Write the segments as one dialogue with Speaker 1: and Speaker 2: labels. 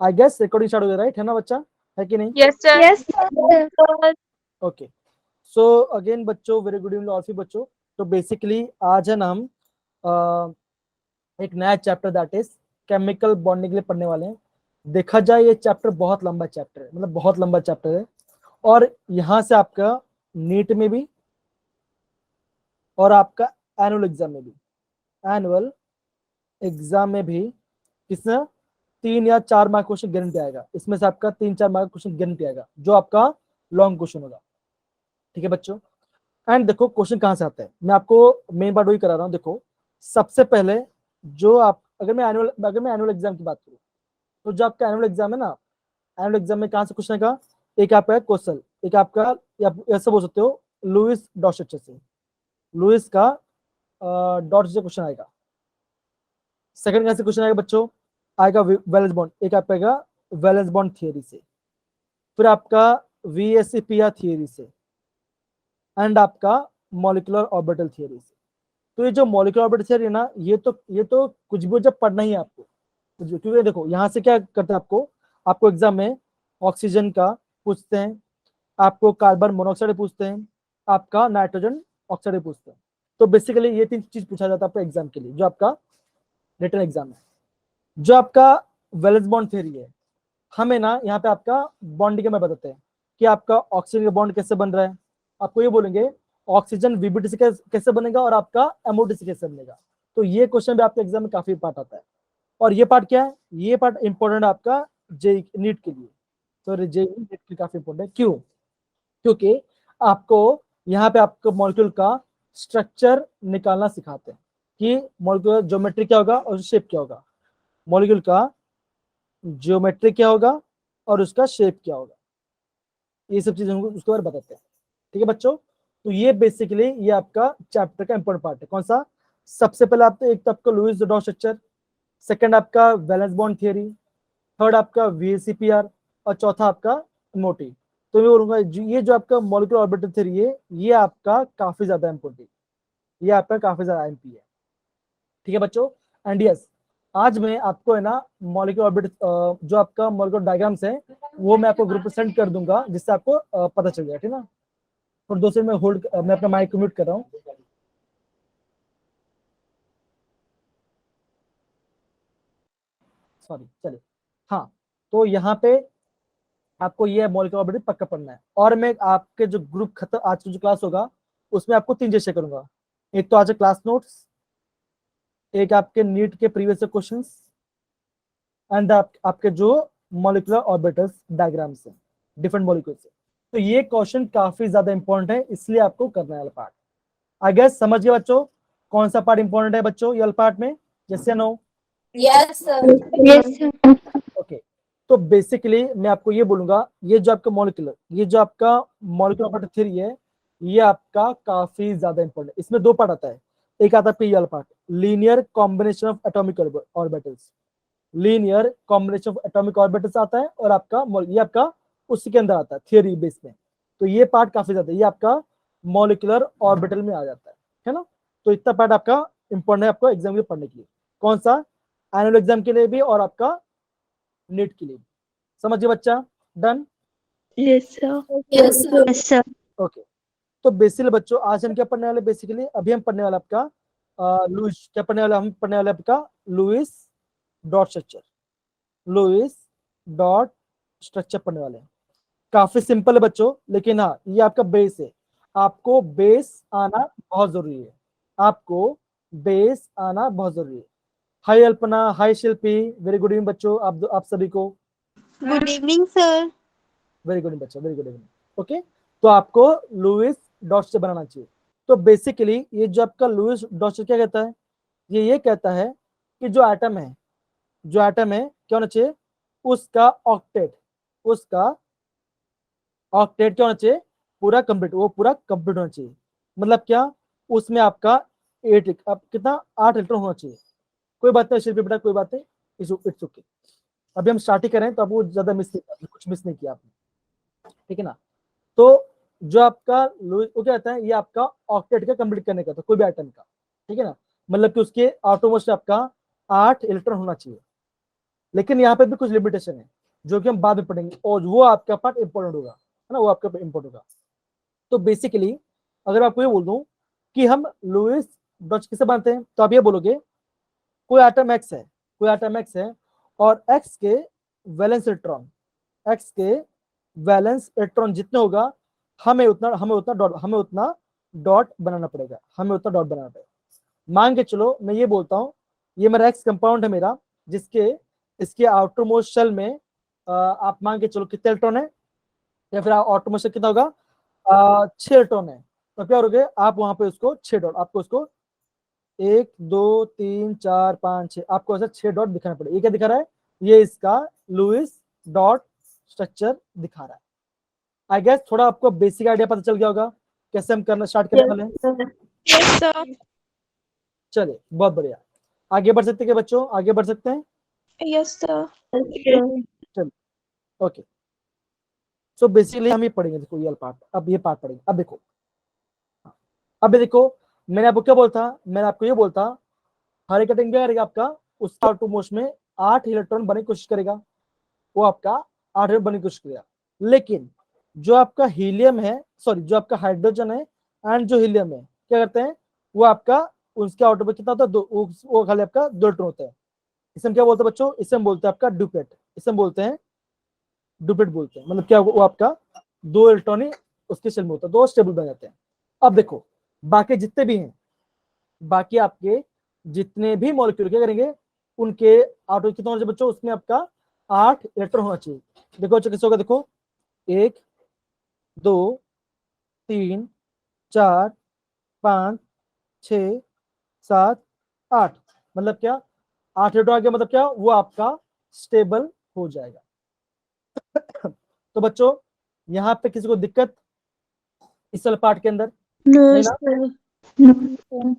Speaker 1: I guess recording start हो गया, right है ना बच्चा, है कि नहीं?
Speaker 2: Yes sir.
Speaker 3: Yes sir.
Speaker 1: Okay, so again बच्चों वेरी गुड इवनिंग ऑल बच्चों। तो बेसिकली आज है ना हम एक नया chapter that is chemical bonding के लिए पढ़ने वाले हैं। देखा जाए ये चैप्टर बहुत लंबा चैप्टर है, मतलब बहुत लंबा चैप्टर है, और यहाँ से आपका नीट में भी और आपका एनुअल एग्जाम में भी, एनुअल एग्जाम में भी किसने 3 या 4 मार्क क्वेश्चन गारंटी आएगा, इसमें से आपका 3-4 मार्क क्वेश्चन गारंटी आएगा जो आपका लॉन्ग क्वेश्चन होगा। ठीक है बच्चों, एंड देखो क्वेश्चन कहां से आता है, मैं आपको मेन बात वही करा रहा हूँ। देखो सबसे पहले जो आप अगर मैं एनुअल एग्जाम की बात करूँ, तो जो आपका एनुअल एग्जाम है ना, एनुअल एग्जाम में कहां से क्वेश्चन आएगा, एक आपका क्वेश्चन, एक आपका ऐसा बोल सकते हो लुइस डॉट स्ट्रक्चर से, लुइस का डॉट से क्वेश्चन आएगा। सेकंड कैसे क्वेश्चन आएगा बच्चों, आएगा वैलेंस बॉन्ड, एक आपका आएगा वैलेंस बॉन्ड थियरी से, फिर आपका VSEPR थियरी से, एंड आपका मॉलिक्यूलर ऑर्बिटल थियरी से। तो ये जो मॉलिक्यूलर ऑर्बिटल थियरी है ना, ये तो कुछ भी जब पढ़ना ही है आपको, क्योंकि देखो यहाँ से क्या करते हैं, आपको एग्जाम में ऑक्सीजन का पूछते हैं, आपको कार्बन मोनोऑक्साइड पूछते हैं, आपका नाइट्रोजन ऑक्साइड पूछते हैं। तो बेसिकली ये 3 चीज पूछा जाता है आपको एग्जाम के लिए, जो आपका रिटन एग्जाम है। जो आपका वैलेंस बॉन्ड थ्योरी है, हमें ना यहाँ पे आपका बॉन्ड के में बताते हैं कि आपका ऑक्सीजन का बॉन्ड कैसे बन रहा है। आपको ये बोलेंगे ऑक्सीजन VBT से कैसे बनेगा और आपका MOT से कैसे बनेगा। तो ये क्वेश्चन भी आपके एग्जाम में काफी पार्ट आता है, और ये पार्ट क्या है, ये पार्ट इंपॉर्टेंट है आपका जेई नीट के लिए। तो जेई नीट के लिए काफी इंपॉर्टेंट है, क्यों? क्योंकि आपको यहाँ पे आपको मॉलिक्यूल का स्ट्रक्चर निकालना सिखाते हैं कि मॉलिक्यूलर ज्योमेट्री क्या होगा और शेप क्या होगा, मॉलिक्यूल का ज्योमेट्री क्या होगा और उसका शेप क्या होगा, ये सब चीजें उसके बारे में बताते हैं। ठीक है बच्चों, तो ये बेसिकली ये आपका चैप्टर का इंपॉर्टेंट पार्ट है। कौन सा? सबसे पहले आपको एक तो आपका लुईस डॉट स्ट्रक्चर, सेकंड आपका वैलेंस बॉन्ड थियरी, थर्ड आपका VSEPR, और चौथा आपका मोटी। तो मैं बोलूंगा ये जो आपका मॉलिक्यूलर ऑर्बिटल थ्योरी है, ये आपका काफी ज्यादा इंपॉर्टेंट, ये आपका काफी ज्यादा MP है। ठीक है बच्चों, एंड यस आज मैं आपको है ना मॉलिक्यूलर ऑर्बिट जो आपका मॉलिक्यूलर डायग्राम्स है वो मैं आपको ग्रुप में सेंड कर दूंगा, जिससे आपको पता चल जाए। ठीक है ना, और दूसरे मैं अपना माइक म्यूट कर रहा हूँ। सॉरी, चलिए। हाँ, तो यहाँ पे आपको ये मॉलिक्यूलर ऑर्बिटल पक्का पढ़ना है, और मैं आपके जो ग्रुप खत्म आज जो क्लास होगा उसमें आपको 3 चीजें शेयर करूंगा। एक तो आज क्लास नोट्स, एक आपके नीट के प्रीवियस क्वेश्चंस, एंड आपके जो मॉलिक्यूलर ऑर्बिटल्स डायग्राम्स हैं डिफरेंट मॉलिक्यूल से। तो ये क्वेश्चन काफी ज्यादा इंपॉर्टेंट है, इसलिए आपको करना है पार्ट। आई गेस समझ गए बच्चों कौन सा पार्ट इंपॉर्टेंट है बच्चों ये पार्ट में? यस या no?
Speaker 3: Yes sir.
Speaker 2: Yes sir.
Speaker 1: Okay, तो बेसिकली मैं आपको ये बोलूंगा, ये जो आपका मॉलिक्यूलर ऑर्बिटल थ्योरी है, ये आपका काफी ज्यादा इंपॉर्टेंट है। इसमें 2 पार्ट आता है, एक आता है ये part linear combination of atomic orbitals, linear combination of atomic orbitals आता है, और आपका ये आपका उसी के अंदर आता है थियरी बेस में। तो ये पार्ट काफी ज्यादा, ये आपका मॉलिक्यूलर ऑर्बिटल में आ जाता है ना। तो इतना पार्ट आपका इंपॉर्टेंट है आपको एग्जाम में पढ़ने के लिए। कौन सा? एनुअल एग्जाम के लिए भी और आपका नीट के लिए भी। समझिए बच्चा, done?
Speaker 2: Yes sir.
Speaker 3: Yes sir.
Speaker 2: Yes sir.
Speaker 1: Okay, तो बेसिकली बच्चों आज हम क्या पढ़ने वाले, बेसिकली अभी हम पढ़ने वाले आपका लुइस, क्या पढ़ने वाले, हम पढ़ने वाले आपका Louis dot structure, Louis dot structure पढ़ने वाले हैं। काफी सिंपल है बच्चों, लेकिन हाँ ये आपका बेस है, आपको बेस आना बहुत जरूरी है, आपको बेस आना बहुत जरूरी है। हाय अल्पना, हाय शिल्पी, वेरी गुड इवनिंग बच्चों, आप सभी को
Speaker 2: good evening sir.
Speaker 1: Very good बच्चों, वेरी गुड इवनिंग। ओके, तो आपको लुइस डॉट से बनाना चाहिए। तो बेसिकली ये जो आपका लुइस डॉट से क्या कहता है, ये कहता है कि जो एटम है, क्या होना चाहिए, उसका ऑक्टेट, उसका ऑक्टेट क्या होना चाहिए, पूरा कंप्लीट, वो पूरा कंप्लीट होना चाहिए। मतलब क्या, उसमें आपका 8 अब कितना 8 इलेक्ट्रॉन होना चाहिए। कोई बात नहीं शिल्पी बेटा, कोई बात नहीं, इट्स ओके। अभी हम स्टार्ट ही करें तो अब वो ज्यादा मिस नहीं, कुछ मिस नहीं किया आपने, ठीक है ना। तो जो आपका वो क्या होता है, ये आपका ऑक्टेट का कंप्लीट करने का था कोई भी आइटम का, ठीक है ना। मतलब कि उसके आटोमोस्ट आपका 8 इलेक्ट्रॉन होना चाहिए, लेकिन यहाँ पे भी कुछ लिमिटेशन है जो कि हम बाद में पढ़ेंगे, और वो आपका पार्ट इंपॉर्टेंट होगा, है ना, वो आपका इंपॉर्टेंट होगा। तो बेसिकली अगर आपको ये बोल दूं कि हम लुईस डॉट किसे मानते हैं, तो आप ये बोलोगे कोई एटम एक्स है, कोई एटम एक्स है, और एक्स के वैलेंस इलेक्ट्रॉन, एक्स के वैलेंस इलेक्ट्रॉन जितने होगा हमें उतना डॉट बनाना पड़ेगा, हमें उतना डॉट बनाना पड़ेगा। मान के चलो मैं ये बोलता हूँ ये मेरा एक्स कंपाउंड है मेरा, जिसके इसके आउटर मोस्ट शेल में आप मान के चलो कितने इलेक्ट्रॉन है, या फिर आउटर मोस्ट कितना होगा 6 इलेक्ट्रॉन है, तो क्या करोगे आप वहां पे उसको 6 डॉट, आपको उसको 1 2 3 4 5 6, आपको ऐसा 6 डॉट दिखाना पड़ेगा। ये क्या दिखा रहा है, ये इसका लुईस डॉट स्ट्रक्चर दिखा रहा है। आई गेस थोड़ा आपको बेसिक आइडिया पता चल गया होगा कैसे हम करना स्टार्ट करने वाले हैं।
Speaker 2: Yes, sir.
Speaker 1: चलिए बहुत बढ़िया, आगे बढ़ सकते हैं बच्चों, आगे बढ़ सकते हैं।
Speaker 2: Yes, sir.
Speaker 1: चलिए ओके, सो बेसिकली हम ये पढ़ेंगे, देखो ये पार्ट, अब ये पार्ट पढ़ेंगे। अब देखो, अब देखो मैंने आपको क्या बोलता, मैंने आपको ये बोलता हर एक एटम क्या करेगा आपका उसका आउटर मोस्ट में 8 इलेक्ट्रॉन बनने की कोशिश करेगा, वो आपका 8 इलेक्ट्रॉन बनने की कोशिश करेगा। लेकिन जो आपका हीलियम है, सॉरी जो आपका हाइड्रोजन है एंड जो हीलियम है क्या करते हैं, वो आपका उसके आउटर में कितना होता है, वो खाली आपका 2 इलेक्ट्रॉन होता है। इसे हम क्या बोलते हैं बच्चों, इसे हम बोलते हैं आपका डुप्लेट, इसे हम बोलते हैं डुप्लेट बोलते हैं। मतलब क्या वो आपका 2 इलेक्ट्रॉन ही उसके शेल में होता है, 2 स्टेबल बन जाते हैं। अब देखो बाकी जितने भी हैं, बाकी आपके जितने भी मॉलिक्यूल क्या करेंगे उनके आउटर कितना होना चाहिए बच्चों, उसमें आपका 8 इलेक्ट्रॉन होना चाहिए। देखो बच्चों कैसे होगा, देखो 1 2 3 4 5 6 7 8, मतलब क्या 8 इलेक्ट्रॉन आ गया, मतलब क्या वो आपका स्टेबल हो जाएगा। तो बच्चों यहाँ पे किसी को दिक्कत इस वाले पार्ट के अंदर
Speaker 2: No,
Speaker 1: नहीं ना?
Speaker 2: sir. No, sir.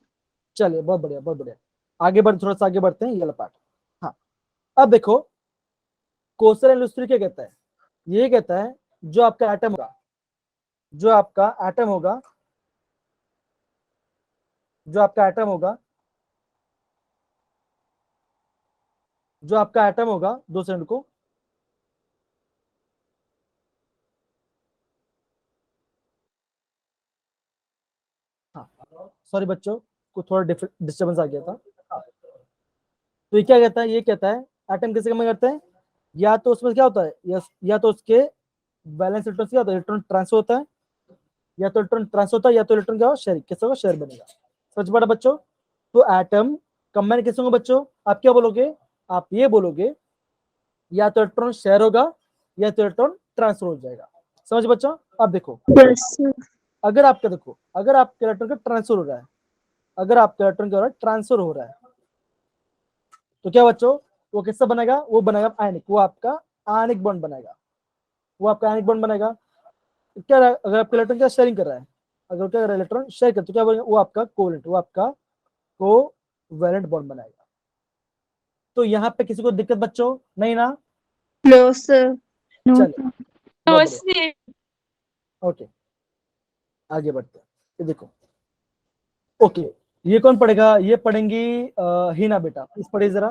Speaker 1: चलिए बहुत बढ़िया बहुत बढ़िया, आगे बढ़ थोड़ा सा आगे बढ़ते हैं, ये वाला पार्ट। हाँ अब देखो कोसर एंड क्या कहता है, ये कहता है जो आपका एटम होगा, जो आपका एटम होगा, जो आपका एटम होगा, जो आपका एटम होगा, 2 सेकंड को, हाँ सॉरी बच्चों को थोड़ा डिस्टर्बेंस आ गया था। हाँ, तो ये क्या कहता है, ये कहता है एटम किसे कम करते हैं, या तो उसमें क्या होता है, या तो उसके वैलेंस इलेक्ट्रॉन क्या होता है, इलेक्ट्रॉन ट्रांसफर होता है, या तो इलेक्ट्रॉन ट्रांसफर होता है, या तो इलेक्ट्रॉन क्या होगा शेयर, किससे होगा शेयर बनेगा। समझ पड़ा बच्चों, तो एटम कंबाइन कैसे होंगे बच्चों, आप क्या बोलोगे, आप ये बोलोगे या तो इलेक्ट्रॉन शेयर होगा या तो इलेक्ट्रॉन ट्रांसफर हो जाएगा। समझ बच्चों, अब देखो
Speaker 2: Yes, sir.
Speaker 1: अगर आपका देखो अगर आपके इलेक्ट्रॉन का ट्रांसफर हो रहा है, अगर आपका इलेक्ट्रॉन क्या हो रहा है ट्रांसफर हो रहा है, तो क्या बच्चों वो किससे बनेगा, वो बनेगा आयनिक, वो आपका आयनिक बॉन्ड बनाएगा, वो आपका आयनिक बॉन्ड बनाएगा। क्या अगर आपका इलेक्ट्रॉन क्या शेयरिंग कर रहा है, अगर क्या इलेक्ट्रॉन शेयर कर तो क्या बनेगा, वो आपका कोवेलेंट, वो आपका कोवेलेंट बॉन्ड बनाएगा। तो यहाँ पे किसी को दिक्कत बच्चों नहीं ना?
Speaker 2: No, sir. No,
Speaker 1: चलो
Speaker 2: sir.
Speaker 1: बहुत बढ़िया, ओके आगे बढ़ते हैं। ये देखो ओके, ये कौन पढ़ेगा, ये पढ़ेंगी हिना बेटा, प्लीज पढ़िए जरा,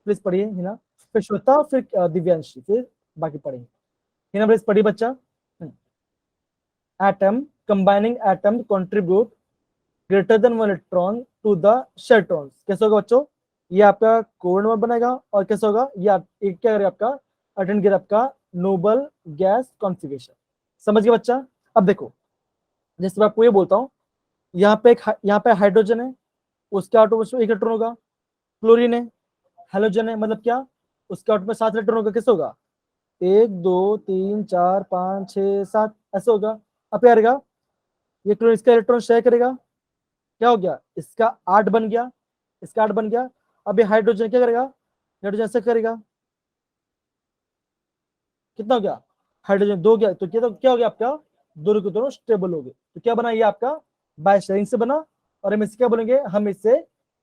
Speaker 1: प्लीज पढ़िए हिना, फिर श्वेता, फिर दिव्यांशी, फिर बाकी पढ़ेंगे। हिना प्लीज पढ़िए बच्चा। Atom combining atom contribute greater than 1 electron to the शेल्ट्रॉन, कैसे होगा बच्चों, ये आपका कोवेलेंट बॉन्ड बनेगा, और कैसे होगा ये एक क्या करेगा आपका अटेंड करेगा आपका नोबल गैस कॉन्फिगरेशन। समझ गए बच्चा। अब देखो जैसे मैं आपको ये बोलता हूँ यहाँ पे हाइड्रोजन है, उसके आउटर में 1 इलेक्ट्रॉन होगा, क्लोरीन है, हेलोजन है, मतलब क्या उसके आउटर में 7 इलेक्ट्रॉन होगा, कैसे होगा 1 2 3 4 5 6 7 ऐसे होगा। अब क्या करेगा ये क्लोरीन इसका इलेक्ट्रॉन शेयर करेगा, क्या हो गया इसका 8 बन गया, इसका 8 बन गया। अब ये हाइड्रोजन क्या करेगा, हाइड्रोजन ऐसे करेगा, कितना हो गया हाइड्रोजन 2 गया, तो क्या हो गया आपका दोनों के दोनों स्टेबल हो गए। तो क्या बना ये आपका बाय शेयरिंग से बना, और हम इसे क्या बोलेंगे, हम इसे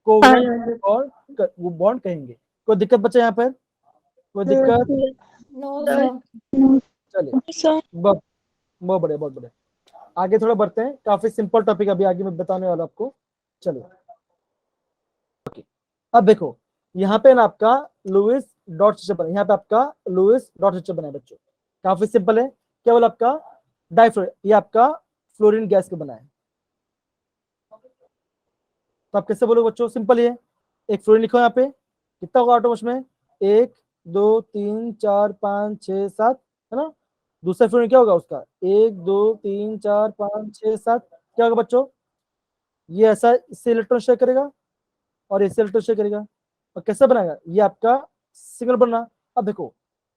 Speaker 1: कोवेलेंट बॉन्ड वो बॉन्ड कहेंगे। कोई दिक्कत बच्चा यहाँ पर, कोई दिक्कत?
Speaker 3: No, sir.
Speaker 1: चलिए
Speaker 2: Sir.
Speaker 1: बहुत बहुत बढ़िया बहुत बढ़िया, आगे थोड़ा बढ़ते हैं, काफी सिंपल टॉपिक अभी आगे मैं बताने वाला आपको। चलिए अब देखो यहाँ पे ना आपका लुईस डॉट स्ट्रक्चर बना, यहाँ पे आपका लुईस डॉट स्ट्रक्चर बना है बच्चों, काफी सिंपल है। केवल आपका डाइफ्लोराइड, ये आपका फ्लोरीन गैस का बना है। तो आप कैसे बोलोगे बच्चों, सिंपल ही है। एक फ्लोरीन लिखो यहाँ पे, कितना होगा आटोमोस में, 1 2 3 4 5 6 7, है ना। दूसरा फ्लोरीन क्या होगा उसका, 1 2 3 4 5 6 7, क्या होगा बच्चों, ये ऐसा इससे इलेक्ट्रॉन शेयर करेगा और इससे इलेक्ट्रॉन शेयर करेगा, और कैसे बनाएगा, ये आपका सिंगल बना। अब देखो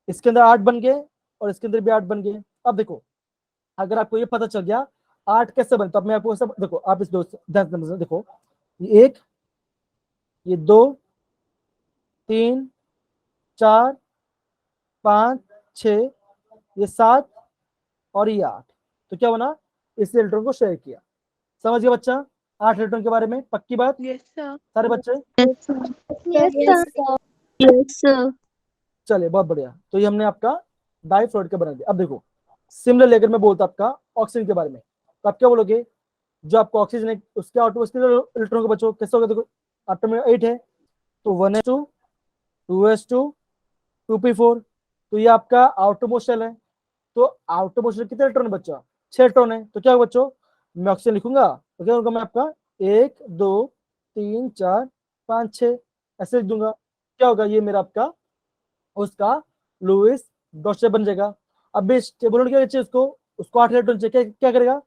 Speaker 1: इसके अंदर 8 बन गए और इसके अंदर भी 8 बन गए। अब देखो अगर आपको ये पता चल गया 8 कैसे बनता, अब मैं आपको सब देखो, आप इस ध्यान से देखो, ये 1, ये 2 3 4 5 6, ये 7 और ये 8, तो क्या बना, इस इलेक्ट्रॉन को शेयर किया। समझ गया बच्चा 8 इलेक्ट्रॉन के बारे में, पक्की बात
Speaker 2: Yes, sir.
Speaker 1: सारे बच्चे।
Speaker 2: Yes, sir.
Speaker 3: Yes, sir.
Speaker 2: Yes, sir.
Speaker 1: चलिए बहुत बढ़िया, तो ये हमने आपका डाइफ्लोराइड का बना दिया। अब देखो सिमिलरली अगर मैं बोलता आपका ऑक्सीजन के बारे में, तो आप क्या बोलोगे, जो आपका ऑक्सीजन है उसके ऑटोमोस्फेयर इलेक्ट्रॉन को बच्चों कैसे होगा, देखो एटम में 8 है, तो 1s2 2s2 2p4, तो ये आपका आउटरमोस्ट शेल है। तो आउटरमोस्ट शेल कितने इलेक्ट्रॉन है बच्चा, 6 इलेक्ट्रॉन है। तो क्या होगा बच्चों, मैं ऑक्सीजन लिखूंगा तो क्या होगा, मैं आपका 1 2 3 4 5 6 ऐसे लिख दूंगा, क्या होगा, ये मेरा आपका उसका लुईस डॉट बन जाएगा। अब इस टेबल क्या चाहिए उसको, 8 इलेक्ट्रॉन चाहिए, क्या करेगा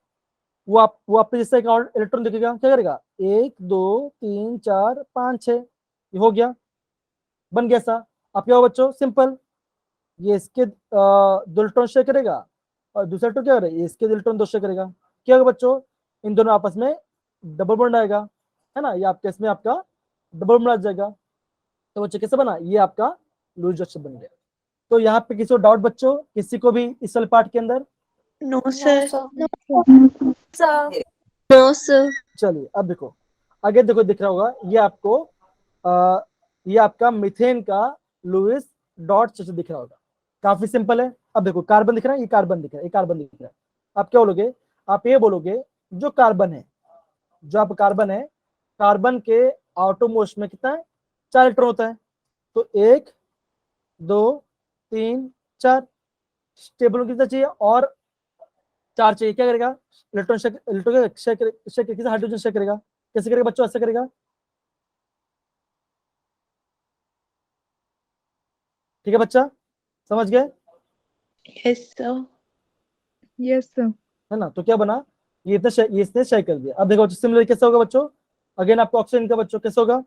Speaker 1: वो आप जैसे इलेक्ट्रॉन देखेगा, क्या करेगा, 1 2 3 4 5 6, ये हो गया, बन गया सा। अब क्या हो बच्चों, सिंपल, ये इसके 2 इलेक्ट्रॉन शेयर करेगा और दूसरा इलेक्ट्रॉन क्या करेगा, इसके इलेक्ट्रॉन 2 शेयर करेगा, क्या होगा बच्चों, इन दोनों आपस में डबल बॉन्ड आएगा, है ना, ये आपके इसमें आपका डबल बॉन्ड आ जाएगा। तो बच्चों कैसे बना, ये आपका लुईस डॉट बन गया। तो यहाँ पे किसी को डाउट बच्चों, किसी को भी इस वाले पार्ट के अंदर,
Speaker 2: No,
Speaker 3: No,
Speaker 2: sir.
Speaker 3: sir. Sir.
Speaker 2: No, sir.
Speaker 1: चलिए अब देखो आगे देखो, दिख रहा होगा ये आपको ये आपका मीथेन का लुईस डॉट स्ट्रक्चर दिख रहा होगा, काफी सिंपल है। अब देखो कार्बन दिख रहा है, ये कार्बन दिख रहा है, ये कार्बन दिख रहा है। आप क्या बोलोगे, आप ये बोलोगे जो कार्बन है, जो आप कार्बन है, कार्बन के आउटरमोस्ट में कितना है, 4 इलेक्ट्रॉन होता है। तो 1 2 3 4, टेबल में कितना चाहिए, और 4 चाहिए, क्या करेगा, इलेक्ट्रॉन शेयर हाइड्रोजन शेयर करेगा, कैसे करेगा बच्चों, ऐसे करेगा, ठीक है बच्चा, समझ गए,
Speaker 2: Yes, sir. Yes, sir.
Speaker 1: है ना। तो क्या बना, ये इसने शेयर कर दिया। अब देखो सिमिलर कैसे होगा बच्चों, अगेन आपको ऑक्सीजन का बच्चों कैसे होगा,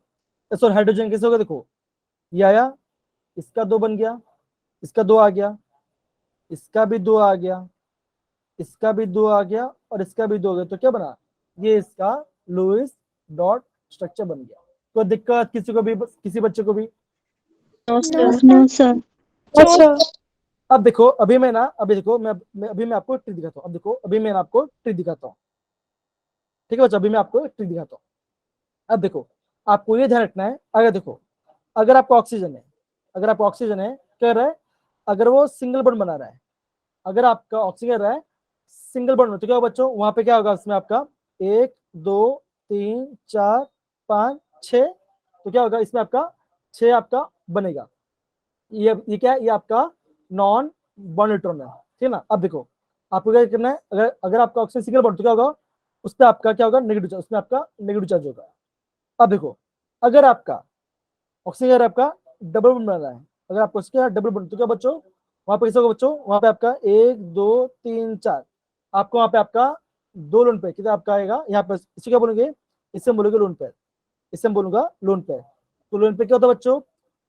Speaker 1: सॉरी हाइड्रोजन कैसे होगा, देखो ये आया, इसका 2 बन गया, इसका 2 आ गया, इसका भी 2 आ गया, इसका भी 2 आ गया और इसका भी 2 आ गया, तो क्या बना, ये इसका लुईस डॉट स्ट्रक्चर बन गया। कोई दिक्कत किसी को भी, किसी बच्चे को भी,
Speaker 2: No, sir.
Speaker 3: No,
Speaker 2: sir.
Speaker 3: Sir.
Speaker 1: अब देखो अभी मैं ना, अभी देखो अभी मैं आपको ट्रिक दिखाता हूँ। अब देखो अभी मैं आपको ट्रिक दिखाता हूँ, ठीक है बच्चा, अभी मैं आपको ट्रिक दिखाता हूँ। अब देखो आपको ये ध्यान रखना है, अगर देखो अगर आपका ऑक्सीजन है, अगर आपका ऑक्सीजन है क्या रहा है, अगर वो सिंगल बॉन्ड बना रहा है, अगर आपका ऑक्सीजन रहा है सिंगल बॉन्ड, तो क्या होगा बच्चों, वहां पे क्या होगा, उसमें आपका 1 2 3 4 5 6, तो क्या होगा इसमें आपका 6 आपका बनेगा। ये क्या है, ये आपका नॉन बॉन्ड इलेक्ट्रॉन है, ठीक है ना। अब देखो आपको क्या करना है, अगर अगर आपका ऑक्सीजन सिंगल बॉन्ड, तो क्या होगा, उस पर आपका क्या होगा, नेगेटिव चार्ज, उसमें आपका नेगेटिव चार्ज होगा। अब देखो अगर आपका ऑक्सीजन अगर आपका डबल बॉन्ड बना रहा है, अगर आपको इसके डबल बॉन्ड, तो क्या बच्चों, वहां पे कैसे होगा बच्चों, वहां पे आपका 1 2 3 4, आपको वहां पे आपका 2 लोन पेयर कितना आपका आएगा, यहाँ पे इसे क्या बोलेंगे, इससे हम बोलेंगे लोन पेयर, इससे हम बोलूंगा लोन पेयर। तो लोन पेयर क्या होता है बच्चों,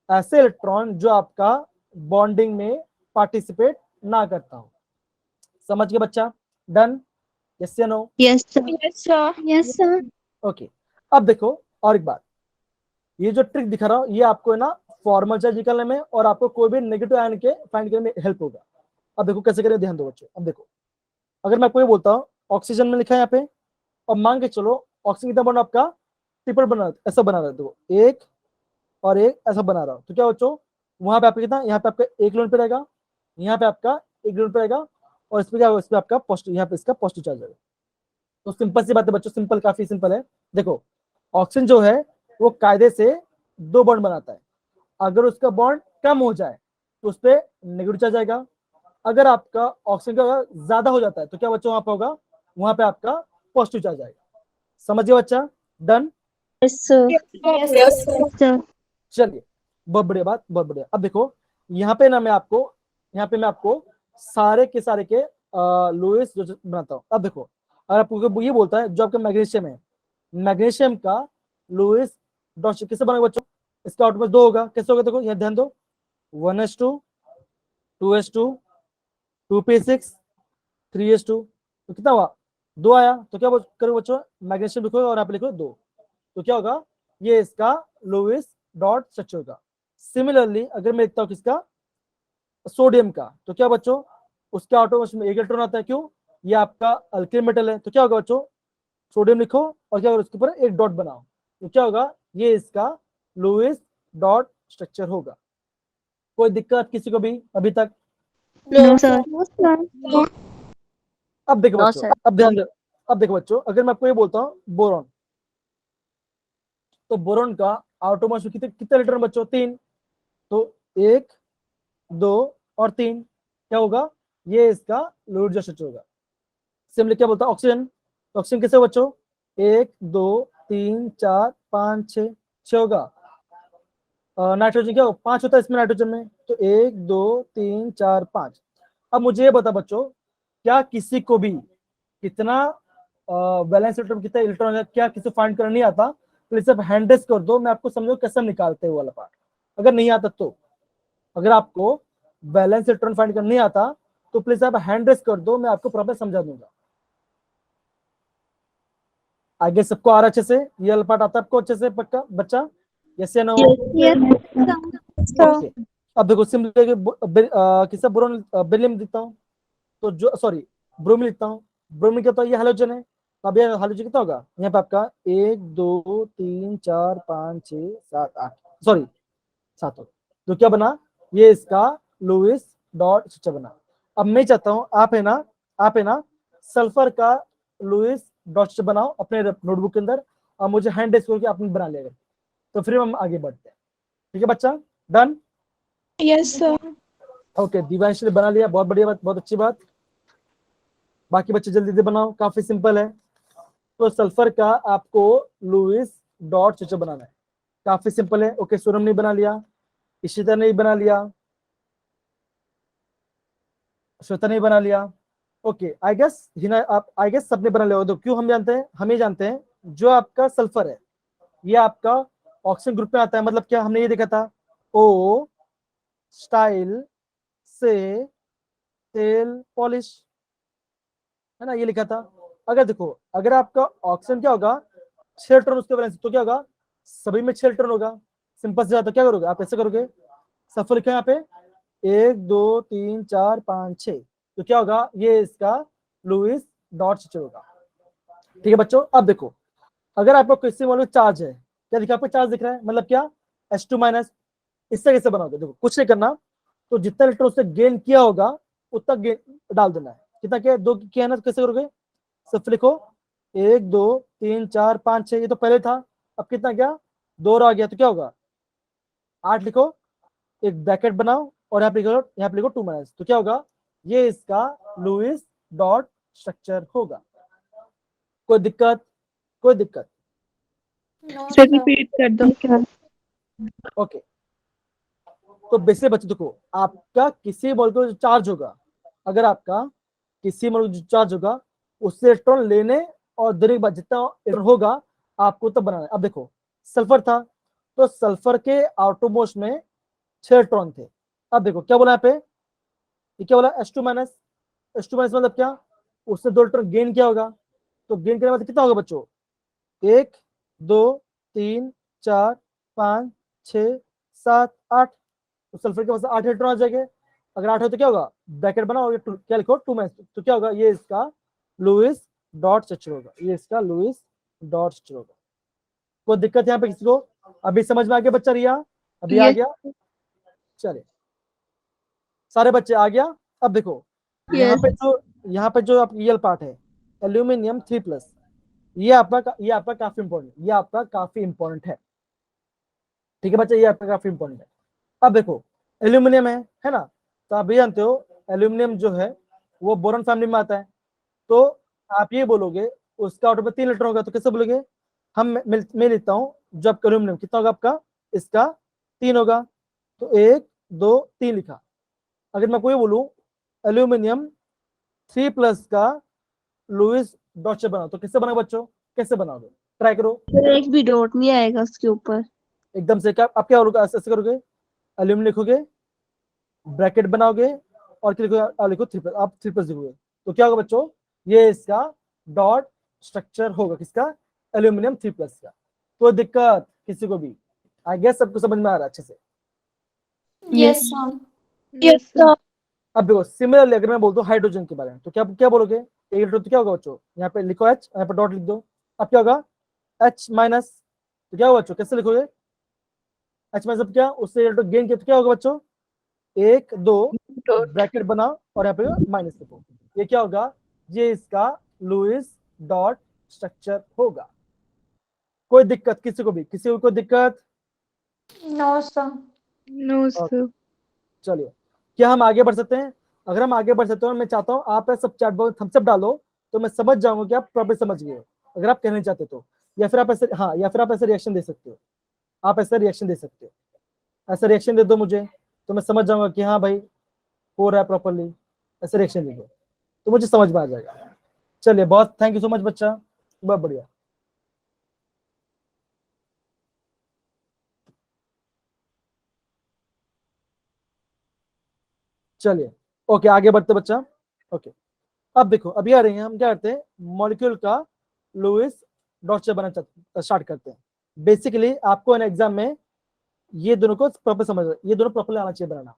Speaker 1: ऐसे इलेक्ट्रॉन जो आपका बॉन्डिंग में पार्टिसिपेट ना करता हो। समझ गए बच्चा, डन, यस या no,
Speaker 2: Yes, sir.
Speaker 3: Yes, sir. Yes, sir.
Speaker 1: Okay. अब देखो और एक बात, ये जो ट्रिक दिखा रहा हूँ ये आपको है ना फॉर्मल चार्ज निकालने में और आपको कोई भी नेगेटिव आयन के फाइंड करने में हेल्प होगा। अब देखो कैसे करें, ध्यान दो बच्चों। अब देखो अगर मैं आपको ये बोलता हूँ ऑक्सीजन में लिखा है यहाँ पे, और मान के चलो ऑक्सीजन कितना बॉन्ड आपका ट्रिपल बना, ऐसा बना रहा है, देखो 1 और 1 ऐसा बना रहा हूँ, तो क्या बच्चों, वहां पे आपका कितना, यहाँ पे आपका 1 लोन पे रहेगा, यहाँ पे आपका 1 लोन पे रहेगा, और इसमें क्या होगा, इसमें आपका पॉजिटिव, यहाँ पे इसका पॉजिटिव चार्ज है। तो सिंपल सी बात है बच्चों, सिंपल, काफी सिंपल है। देखो ऑक्सीजन जो है वो कायदे से 2 बॉन्ड बनाता है, अगर उसका बॉन्ड कम हो जाए तो उस पर नेगेटिव चार्ज आएगा। अगर आपका ऑक्सीजन का ज्यादा हो जाता है तो क्या बच्चों वहां पे होगा, वहां पे आपका पॉजिटिव चार्ज आएगा। समझ गए बच्चा? Done?
Speaker 2: Yes, sir.
Speaker 3: Yes, sir.
Speaker 1: चलिए, बहुत बढ़िया बात, बहुत बढ़िया। अब देखो यहाँ पे ना मैं आपको सारे के सारे के लुईस जो बनाता हूँ। अब देखो, अगर आपको ये बोलता है जो आपका मैग्नीशियम है, मैग्नीशियम का लुईस डॉट किससे बनेगा बच्चों? इसका आउटपुट 2 होगा। कैसे होगा देखो, यहाँ ध्यान दो, 1s2 2s2 2p6 3s2, तो कितना हुआ? 2 आया। तो क्या करो बच्चों, मैग्नीशियम लिखो और आप लिखो 2, तो क्या होगा, ये इसका लुईस डॉट स्ट्रक्चर होगा। सिमिलरली अगर मैं लिखता हूँ किसका, सोडियम का, तो क्या बच्चों, उसके ऑटोमेशन में एक इलेक्ट्रॉन आता है। क्यों? ये आपका अल्किल मेटल है। तो क्या होगा बच्चों, सोडियम लिखो और क्या होगा, उसके ऊपर एक डॉट बनाओ, तो क्या होगा, ये इसका लुईस डॉट स्ट्रक्चर होगा। कोई दिक्कत किसी को भी अभी तक?
Speaker 3: No, sir. No, sir.
Speaker 1: अब देखो
Speaker 2: No,
Speaker 1: बच्चों,
Speaker 2: sir.
Speaker 1: अब ध्यान दो, अब देखो बच्चों, अगर मैं आपको ये बोलता हूँ बोरॉन, तो बोरॉन का ऑटोमेशन कितने कितने इलेक्ट्रॉन बच्चों? 3। तो 1 2 और 3, क्या होगा, ये इसका लुईस डॉट स्ट्रक्चर होगा। सिमिलर क्या बोलता है ऑक्सीजन, तो ऑक्सीजन किसे बच्चों, 1 2 3 4 5 6 होगा। नाइट्रोजन क्या हो, 5 होता है इसमें नाइट्रोजन में, तो 1 2 3 4 5। अब मुझे ये बता बच्चों, क्या किसी को भी कितना वैलेंस इलेक्ट्रॉन कितना इलेक्ट्रॉन है, क्या किसी फाइंड करना नहीं आता? प्लीज आप हैंड रेस कर दो, मैं आपको समझो कैसे निकालते हैं वाला पार्ट। अगर नहीं आता तो, अगर आपको वैलेंस इलेक्ट्रॉन फाइंड करना नहीं आता तो प्लीज आप हैंड रेस कर दो, मैं आपको प्रॉपर समझा दूंगा। आगे सबको आ रहा अच्छे से, ये वाला पार्ट आता है आपको अच्छे से पक्का बच्चा? यस या नो?
Speaker 3: Yes, sir.
Speaker 1: ओके, अब देखो सिंपल किससे बोरोन बेरिलियम लिखता हूँ, तो जो सॉरी ब्रोमीन लिखता हूँ। ब्रोमीन क्या होता है, ये हाइड्रोजन है। तो अब ये हाइड्रोजन कितना होगा, यहाँ पे आपका 1 2 3 4 5 6 7 8, सॉरी 7 होगा। तो क्या बना, ये इसका लुईस डॉट स्ट्रक्चर बना। अब मैं चाहता हूँ आप है ना सल्फर का लुईस डॉट स्ट्रक्चर बनाओ अपने नोटबुक के अंदर, और मुझे हैंड रेस करके आपने बना लिया। तो फिर हम आगे बढ़ते हैं, ठीक है बच्चा? Done?
Speaker 3: Yes, sir.
Speaker 1: Okay, Divyansh ने बना लिया, बहुत बढ़िया बात, बहुत अच्छी बात। बाकी बच्चे जल्दी से बनाओ, काफी सिंपल है। तो सल्फर का आपको लुईस डॉट स्ट्रक्चर बनाना है, काफी सिंपल है। ओके, सोडियम ने बना लिया, इशिता ने बना लिया, श्वेता ने बना लिया। ओके, आई गेस हिना आप आई गेस सबने बना लिया होगा। तो क्यों हम जानते हैं, हम ये जानते हैं जो आपका सल्फर है ये आपका ऑक्सीजन ग्रुप में आता है। मतलब क्या हमने ये देखा था, ओ स्टाइल से तेल पॉलिश, है ना, ये लिखा था। अगर देखो, अगर आपका ऑक्सीजन क्या होगा, 6 इलेक्ट्रॉन उसके वैलेंस, तो क्या होगा, सभी में 6 इलेक्ट्रॉन होगा। सिंपल से, तो क्या करोगे आप, ऐसे करोगे, सल्फर लिखा यहाँ पे 1 2 3 4 5 6, तो क्या होगा, ये इसका लुईस डॉट स्ट्रक्चर होगा। ठीक है बच्चों? अब देखो, अगर आपको किसी मॉलिक्यूल चार्ज है, क्या दिखा आपको, चार्ज दिख रहा है, मतलब क्या, H2-, इससे कैसे बनाओगे, देखो कुछ नहीं करना, तो जितना इलेक्ट्रॉन उससे गेन किया होगा उतना गेन डाल देना है। कितना किया, 2 किया है ना, तो कैसे करोगे, सिर्फ लिखो 1 2 3 4 5 6, ये तो पहले था, अब कितना गया, 2 आ गया, तो क्या होगा, 8 लिखो, एक ब्रैकेट बनाओ और यहाँ पे लिखो 2-, तो क्या होगा, ये इसका लुईस डॉट स्ट्रक्चर होगा। कोई दिक्कत? कोई दिक्कत?
Speaker 3: No,
Speaker 2: Sir,
Speaker 3: sir.
Speaker 2: repeat कर दो.
Speaker 1: ओके, तो बेसिक बच्चे देखो, आपका किसी मॉलिक्यूल जो चार्ज होगा, अगर आपका किसी मॉलिक्यूल जो चार्ज होगा उससे इलेक्ट्रॉन लेने और देने के बाद जितना इलेक्ट्रॉन होगा आपको तब बनाना है। अब देखो, सल्फर था, तो सल्फर के आउटरमोस्ट में 6 इलेक्ट्रॉन थे। अब देखो क्या बोला यहाँ पे, ये क्या बोला, H2-, H2- मतलब क्या, उससे 2 इलेक्ट्रॉन गेन किया होगा, तो गेन करने के बाद कितना होगा बच्चों, 1 2 3 4 5 6 7 8, तो सल्फर के पास 8 इलेक्ट्रॉन आ जाएंगे। अगर 8 हो तो क्या होगा, ब्रैकेट बनाओ, क्या लिखो, 2-, तो क्या होगा, ये इसका लुईस डॉट स्ट्रक्चर होगा, ये इसका लुईस डॉट स्ट्रक्चर होगा। कोई दिक्कत यहाँ पे किसी को? अभी समझ में आ गया बच्चा, रिया अभी आ
Speaker 2: Yes.
Speaker 1: गया? चले, सारे बच्चे आ गया। अब देखो यहाँ
Speaker 2: Yes.
Speaker 1: पे जो आप रियल पार्ट है, एल्यूमिनियम 3+, ये आपका काफी इंपॉर्टेंट, ये आपका काफी इंपॉर्टेंट है। ठीक है बच्चा, ये आपका काफी इंपॉर्टेंट है। अब देखो, एल्यूमिनियम है ना। तो आप ये जानते हो एल्यूमिनियम जो है वो बोरॉन फैमिली में आता है। तो आप ये बोलोगे उसका आउटपुट में 3 इलेक्ट्रॉन होगा, तो कैसे बोलोगे? मैं लिखता हूँ जो आपका एल्यूमिनियम कितना होगा आपका, इसका 3 होगा, तो 1 2 3 लिखा। अगर मैं कोई बोलूं एल्यूमिनियम 3+ का लुईस डॉट से बनाओ, तो कैसे बनाओ बच्चों? कैसे बनाओगे? ट्राई करो।
Speaker 2: एक भी डॉट नहीं आएगा उसके ऊपर।
Speaker 1: एकदम से क्या आप क्या करोगे? ऐसे करोगे, एल्यूमिनियम लिखोगे, ब्रैकेट बनाओगे, और क्या लिखोगे? आप लिखो 3+, आप 3+ लिखोगे, तो क्या होगा बच्चों? ये इसका डॉट स्ट्रक्चर होगा, किसका? एल्यूमिनियम 3+ का। कोई दिक्कत किसी को भी? आई गेस सबको समझ में आ रहा है अच्छे से।
Speaker 3: Yes, sir.
Speaker 2: Yes sir.
Speaker 1: अब देखो सिमिलरली अगर मैं बोलता हूँ हाइड्रोजन के बारे में, तो क्या क्या बोलोगे? एक इलेक्ट्रॉन तो क्या होगा बच्चों? यहाँ पे लिखो H, यहाँ पे डॉट लिख दो। अब क्या होगा? H-, तो क्या होगा बच्चों? कैसे लिखोगे? H-, अब क्या उससे इलेक्ट्रॉन गेन किया, तो क्या होगा बच्चों? 1 2 ब्रैकेट बनाओ और यहाँ पे माइनस लिखो। ये क्या होगा? ये इसका लुईस डॉट स्ट्रक्चर होगा। कोई दिक्कत किसी को भी? किसी को कोई दिक्कत?
Speaker 3: No, sir.
Speaker 2: No sir.
Speaker 1: चलिए, क्या हम आगे बढ़ सकते हैं? अगर हम आगे बढ़ सकते हो, मैं चाहता हूँ आप सब चैट बॉक्स थम्स अप डालो, तो मैं समझ जाऊंगा कि आप प्रॉपर समझ गए हो, अगर आप कहना चाहते तो। या फिर आप ऐसे, हाँ, या फिर आप ऐसे रिएक्शन दे सकते हो। आप ऐसा रिएक्शन दे सकते हो, ऐसा रिएक्शन दे दो मुझे, तो मैं समझ जाऊंगा कि हाँ भाई हो रहा है प्रॉपरली। ऐसे रिएक्शन दे दो तो मुझे समझ में आ जाएगा। चलिए, बहुत थैंक यू सो मच बच्चा, बहुत बढ़िया। चलिए, ओके, आगे बढ़ते बच्चा। ओके, अब देखो, अभी आ रही हैं हम क्या करते हैं, मॉलिक्यूल का लुईस डॉट से बनाना स्टार्ट करते हैं। बेसिकली आपको एग्जाम में ये दोनों को प्रॉपर समझ, ये दोनों प्रॉपर आना चाहिए बनाना।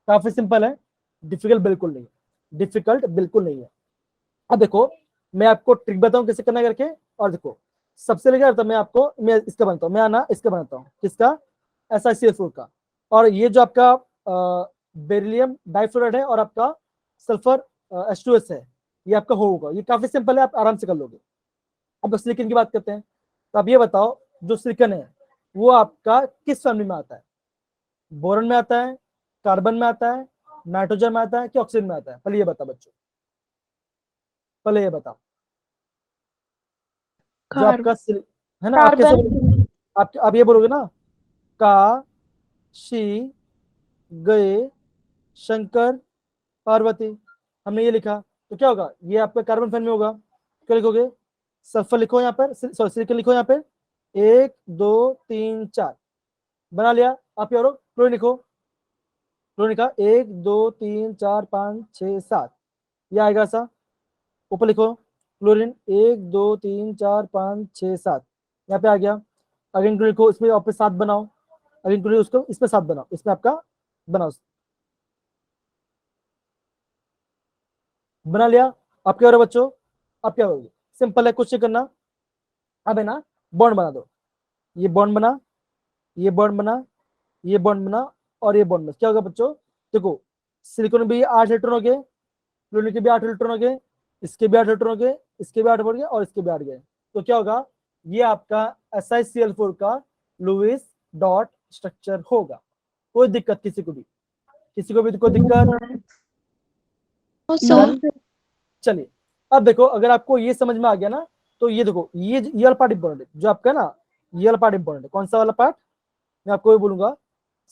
Speaker 1: काफी सिंपल है, डिफिकल्ट बिल्कुल नहीं है, डिफिकल्ट बिल्कुल नहीं है। अब देखो, मैं आपको ट्रिक बताऊं कैसे करना करके। और देखो, सबसे लेकर तो मैं इसका बनाता हूँ, मैं आना इसका बनाता हूँ, किसका? SiCl4 का। और ये जो आपका बेरिलियम डाइफ्लोराइड है और आपका सल्फर H2S है, ये आपका होगा। ये काफी सिंपल है, आप आराम से कर लोगे। अब सिलिकॉन की बात करते हैं, तो आप ये बताओ जो सिलिकॉन है वो आपका किस फैमिली में आता है? बोरॉन में आता है, कार्बन में आता है, नाइट्रोजन में आता है, कि ऑक्सीजन में आता है? पहले ये बताओ बच्चों, पहले ये बताओ। जो आपका है ना, आप कैसे बोलोगे? आप ये बोलोगे ना, का शी गए शंकर पार्वती, हमने ये लिखा, तो क्या होगा? ये आपका कार्बन फैमिली होगा। क्या लिखोगे? सल्फर लिखो यहाँ पर, सॉरी सिलिकॉन लिखो यहाँ पे, 1 2 3 4 बना लिया। आप क्या करो? क्लोरीन लिखो, क्लोरीन लिखा, 1 2 3 4 5 6 7, ये आएगा सा। ऊपर लिखो क्लोरीन, 1 2 3 4 5 6 7, यहाँ पे आ गया। अगेन क्लोरीन लिखो, इसमें वापस 7 बनाओ। अगेन क्लोरीन, उसको इसमें 7 बनाओ, इसमें आपका बनाओ, बना लिया। आप क्या करो बच्चों? आप क्या करोगे? सिंपल है, कुछ नहीं करना। अब है ना, बॉन्ड बना दो। ये बॉन्ड बना, ये बॉन्ड बना, ये बॉन्ड बना, और ये बॉन्ड बना। क्या होगा बच्चों? देखो, सिलिकॉन भी 8 इलेक्ट्रॉन हो गए, क्लोरीन के भी 8 इलेक्ट्रॉन हो गए, इसके भी 8 इलेक्ट्रॉन हो गए, इसके भी 8 बढ़ गए, और इसके भी 8 गए। तो क्या होगा? ये आपका SiCl4 का लुईस डॉट स्ट्रक्चर होगा। कोई दिक्कत किसी को भी? किसी को भी कोई दिक्कत?
Speaker 3: No,
Speaker 1: done.
Speaker 3: sir.
Speaker 1: चलिए, अब देखो, अगर आपको ये समझ में आ गया ना, तो ये देखो, ये वाला पार्ट इंपॉर्टेंट है जो आपका ना, ये वाला पार्ट इंपॉर्टेंट है। कौन सा वाला पार्ट? मैं आपको ये बोलूंगा,